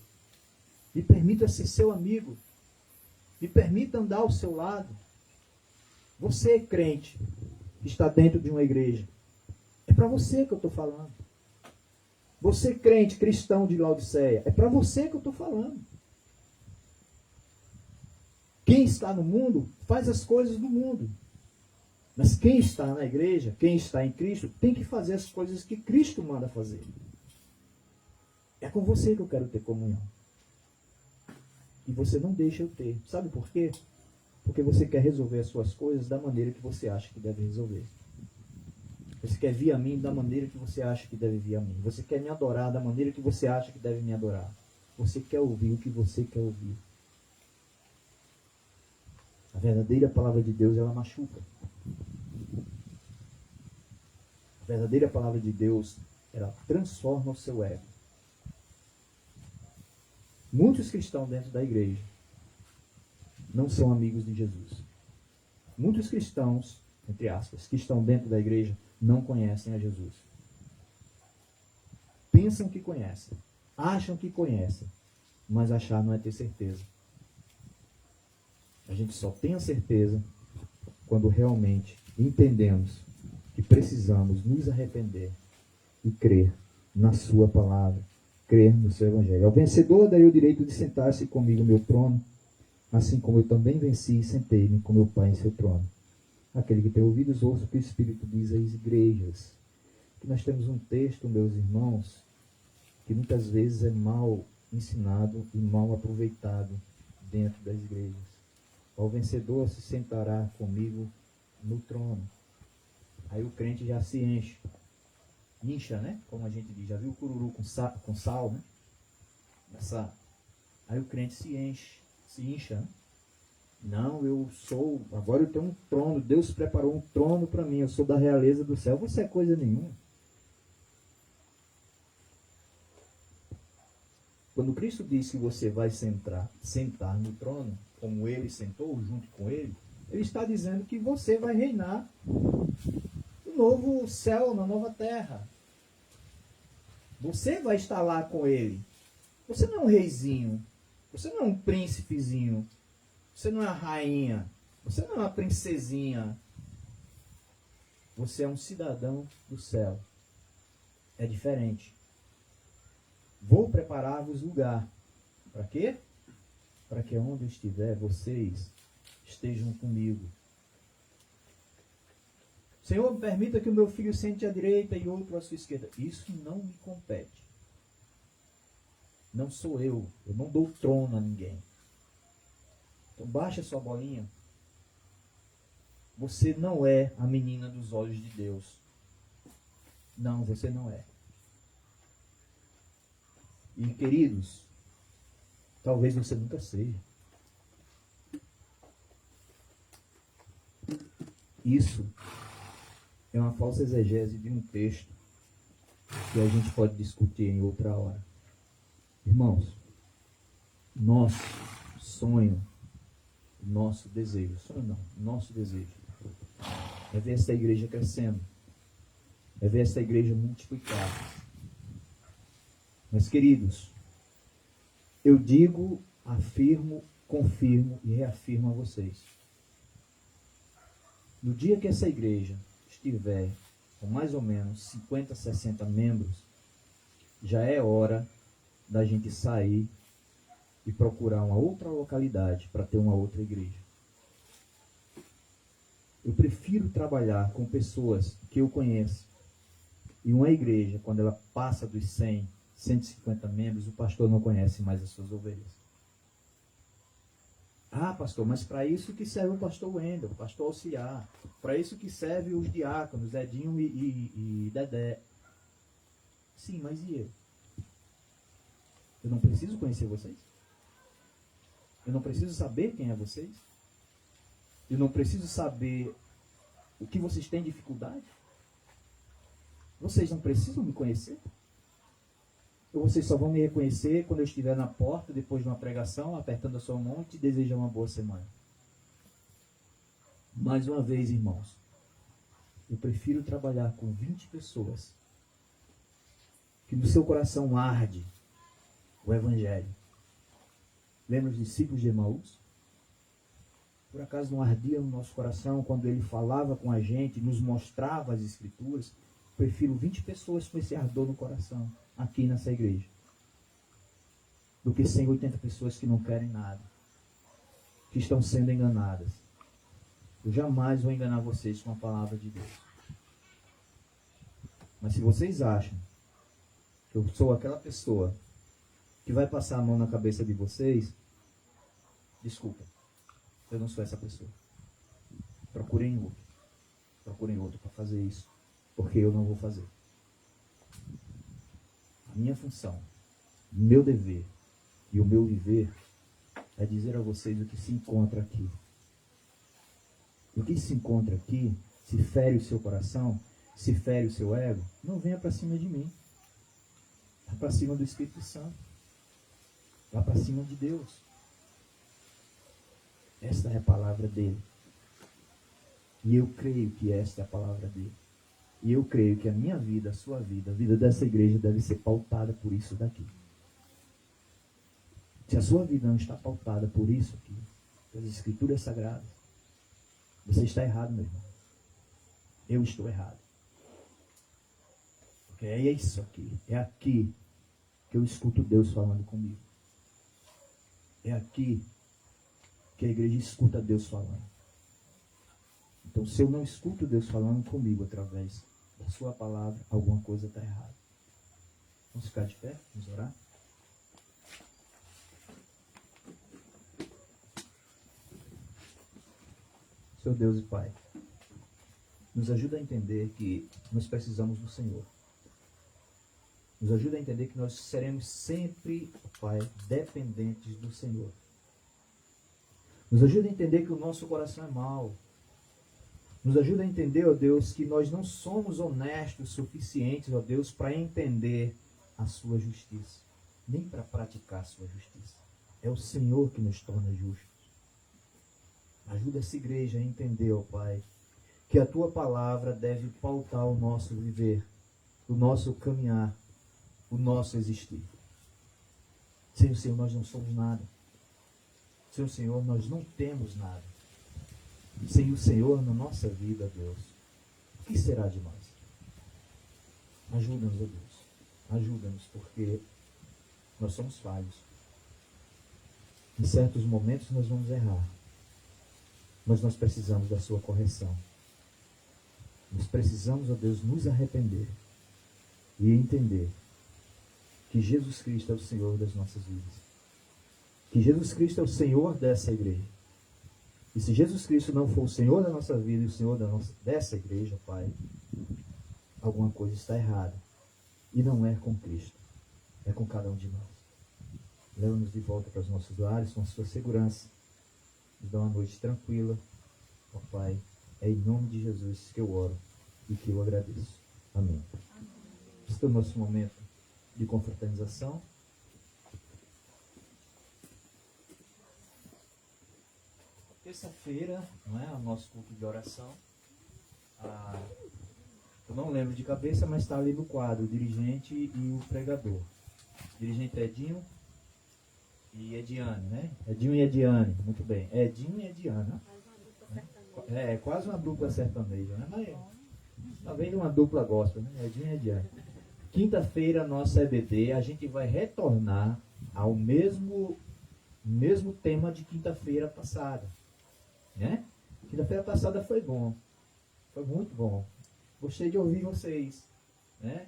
Me permita ser seu amigo. Me permita andar ao seu lado. Você, crente, que está dentro de uma igreja, é para você que eu estou falando. Você, crente, cristão de Laodiceia, é para você que eu estou falando. Quem está no mundo faz as coisas do mundo. Mas quem está na igreja, quem está em Cristo, tem que fazer as coisas que Cristo manda fazer. É com você que eu quero ter comunhão. E você não deixa eu ter. Sabe por quê? Porque você quer resolver as suas coisas da maneira que você acha que deve resolver. Você quer vir a mim da maneira que você acha que deve vir a mim. Você quer me adorar da maneira que você acha que deve me adorar. Você quer ouvir o que você quer ouvir. A verdadeira palavra de Deus, ela machuca. A verdadeira palavra de Deus, ela transforma o seu ego. Muitos cristãos dentro da igreja não são amigos de Jesus. Muitos cristãos, entre aspas, que estão dentro da igreja, não conhecem a Jesus. Pensam que conhecem, acham que conhecem, mas achar não é ter certeza. A gente só tem a certeza quando realmente entendemos que precisamos nos arrepender e crer na sua palavra, crer no seu evangelho. Ao vencedor darei o direito de sentar-se comigo no meu trono, assim como eu também venci e sentei-me com meu Pai em seu trono. Aquele que tem ouvidos, ouça o que o Espírito diz às igrejas. Que nós temos um texto, meus irmãos, que muitas vezes é mal ensinado e mal aproveitado dentro das igrejas. Ao vencedor se sentará comigo no trono. Aí o crente já se enche. Incha, né? Como a gente diz. Já viu o cururu com sal, né? Aí o crente se enche, se incha, né? Não, agora eu tenho um trono, Deus preparou um trono para mim, eu sou da realeza do céu. Você é coisa nenhuma. Quando Cristo diz que você vai sentar no trono, como ele sentou, junto com ele, ele está dizendo que você vai reinar no novo céu, na nova terra. Você vai estar lá com ele. Você não é um reizinho, você não é um príncipezinho, você não é a rainha, você não é uma princesinha. Você é um cidadão do céu. É diferente. Vou preparar-vos lugar. Para quê? Para que onde eu estiver, vocês estejam comigo. Senhor, permita que o meu filho sente à direita e outro à sua esquerda. Isso não me compete. Não sou eu. Eu não dou trono a ninguém. Então baixa sua bolinha. Você não é a menina dos olhos de Deus. Não, você não é. E queridos, talvez você nunca seja. Isso é uma falsa exegese de um texto que a gente pode discutir em outra hora. Irmãos, nosso sonho, nosso desejo, sonho não, nosso desejo é ver essa igreja crescendo, é ver essa igreja multiplicada. Mas, queridos, eu digo, afirmo, confirmo e reafirmo a vocês. No dia que essa igreja estiver com mais ou menos 50, 60 membros, já é hora da gente sair e procurar uma outra localidade para ter uma outra igreja. Eu prefiro trabalhar com pessoas que eu conheço. E uma igreja, quando ela passa dos 100, 150 membros, o pastor não conhece mais as suas ovelhas. Ah, pastor, mas para isso que serve o pastor Wendel, o pastor auxiliar. Para isso que serve os diáconos, Edinho e Dedé. Sim, mas e eu? Eu não preciso conhecer vocês? Eu não preciso saber quem é vocês? Eu não preciso saber o que vocês têm dificuldade? Vocês não precisam me conhecer? Ou vocês só vão me reconhecer quando eu estiver na porta, depois de uma pregação, apertando a sua mão e te desejar uma boa semana? Mais uma vez, irmãos, eu prefiro trabalhar com 20 pessoas que no seu coração arde o Evangelho. Lembra os discípulos de Emaús? Por acaso não ardia no nosso coração quando ele falava com a gente, nos mostrava as Escrituras? Prefiro 20 pessoas com esse ardor no coração aqui nessa igreja do que 180 pessoas que não querem nada, que estão sendo enganadas. Eu jamais vou enganar vocês com a palavra de Deus. Mas se vocês acham que eu sou aquela pessoa que vai passar a mão na cabeça de vocês, desculpa, eu não sou essa pessoa. Procurem outro. Procurem outro para fazer isso, porque eu não vou fazer. A minha função, o meu dever e o meu viver é dizer a vocês o que se encontra aqui. O que se encontra aqui, se fere o seu coração, se fere o seu ego, não venha para cima de mim. Vá para cima do Espírito Santo. Vá para cima de Deus. Esta é a palavra dele. E eu creio que esta é a palavra dele. E eu creio que a minha vida, a sua vida, a vida dessa igreja deve ser pautada por isso daqui. Se a sua vida não está pautada por isso aqui, pelas Escrituras Sagradas, você está errado, meu irmão. Eu estou errado. Porque é isso aqui. É aqui que eu escuto Deus falando comigo. É aqui que a igreja escuta Deus falando. Então, se eu não escuto Deus falando comigo através da sua palavra, alguma coisa está errada. Vamos ficar de pé? Vamos orar? Senhor Deus e Pai, nos ajuda a entender que nós precisamos do Senhor. Nos ajuda a entender que nós seremos sempre, Pai, dependentes do Senhor. Nos ajuda a entender que o nosso coração é mau. Nos ajuda a entender, ó Deus, que nós não somos honestos suficientes, ó Deus, para entender a sua justiça, nem para praticar a sua justiça. É o Senhor que nos torna justos. Ajuda essa igreja a entender, ó Pai, que a Tua palavra deve pautar o nosso viver, o nosso caminhar, o nosso existir. Sem o Senhor nós não somos nada. Sem o Senhor nós não temos nada. Sem o Senhor na nossa vida, Deus, o que será de nós? Ajuda-nos, ó Deus. Ajuda-nos, porque nós somos falhos. Em certos momentos nós vamos errar. Mas nós precisamos da sua correção. Nós precisamos, ó Deus, nos arrepender e entender que Jesus Cristo é o Senhor das nossas vidas. Que Jesus Cristo é o Senhor dessa igreja. E se Jesus Cristo não for o Senhor da nossa vida e o Senhor dessa igreja, Pai, alguma coisa está errada. E não é com Cristo, é com cada um de nós. Leva-nos de volta para os nossos lares com a sua segurança. Nos dá uma noite tranquila, ó Pai. É em nome de Jesus que eu oro e que eu agradeço. Amém. Este é o nosso momento de confraternização. Terça-feira, não é? O nosso culto de oração. Eu não lembro de cabeça, mas está ali no quadro, o dirigente e o pregador. O dirigente é Edinho e Ediane, né? Edinho e Ediane, muito bem. Edinho e Ediane. É quase uma dupla sertaneja, né? Mas talvez uma dupla gospel, né? Edinho e Ediane. Quinta-feira, nossa EBD, a gente vai retornar ao mesmo tema de quinta-feira passada. Né? Quinta-feira passada foi bom. Foi muito bom. Gostei de ouvir vocês. Né?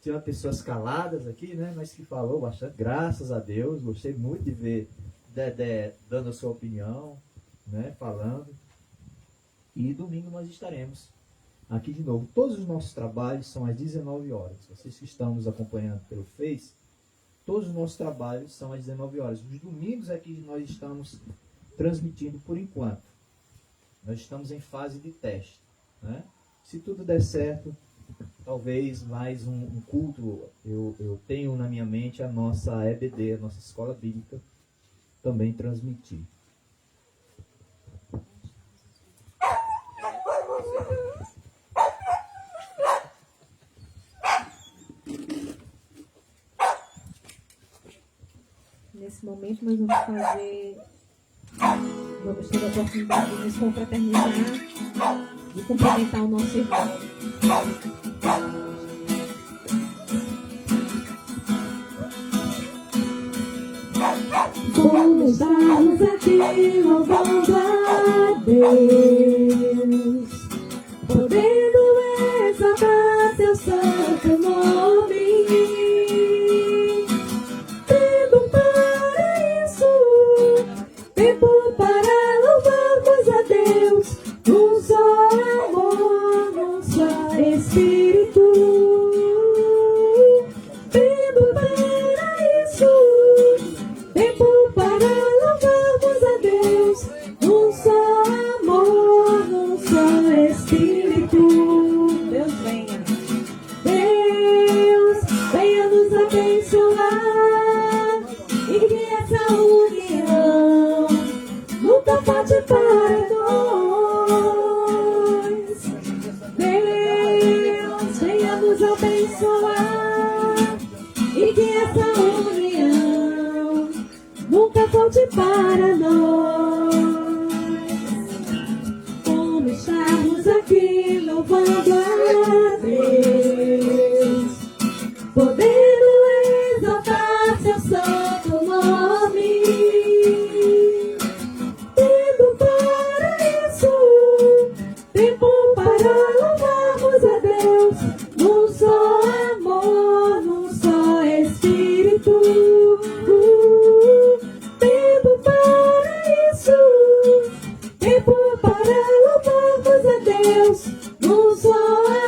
Tinha pessoas caladas aqui, né? Mas que falou bastante. Graças a Deus. Gostei muito de ver Dedé dando a sua opinião, né? Falando. E domingo nós estaremos aqui de novo. Todos os nossos trabalhos são às 19 horas. Vocês que estão nos acompanhando pelo Face, todos os nossos trabalhos são às 19 horas. Os domingos é que nós estamos transmitindo por enquanto. Nós estamos em fase de teste. Né? Se tudo der certo, talvez mais um culto, eu tenho na minha mente a nossa EBD, a nossa escola bíblica, também transmitir. Nesse momento nós vamos ter a oportunidade de nos confraternizar e cumprimentar o nosso irmão. Vamos estarmos aqui louvando a Deus. podendo exaltar teu santo nome, tendo para isso tempo para louvarmos a Deus, num só amor, num só Espírito. Tendo para isso tempo para louvarmos a Deus, num só amor, num só Espírito. Deus venha. Deus, venha nos abençoar e que essa união nunca falte para nós. Deus, venha nos abençoar e que essa união nunca falte para nós. Como estamos aqui louvando a Deus, podendo exaltar seu santo nome, tendo para isso tempo para louvarmos a Deus, num só amor, num só Espírito. Tempo para isso, tempo para louvarmos a Deus, num só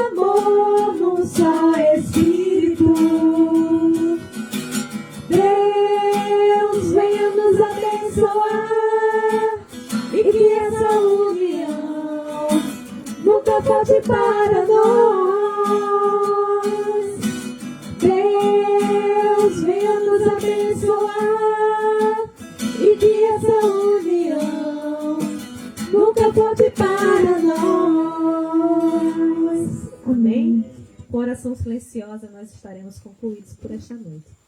amor, num só Espírito. Deus, venha nos abençoar e que essa união nunca falte para nós. Deus, venha nos abençoar e que essa união nunca falte para nós. Amém. Com oração silenciosa, nós estaremos concluídos por esta noite.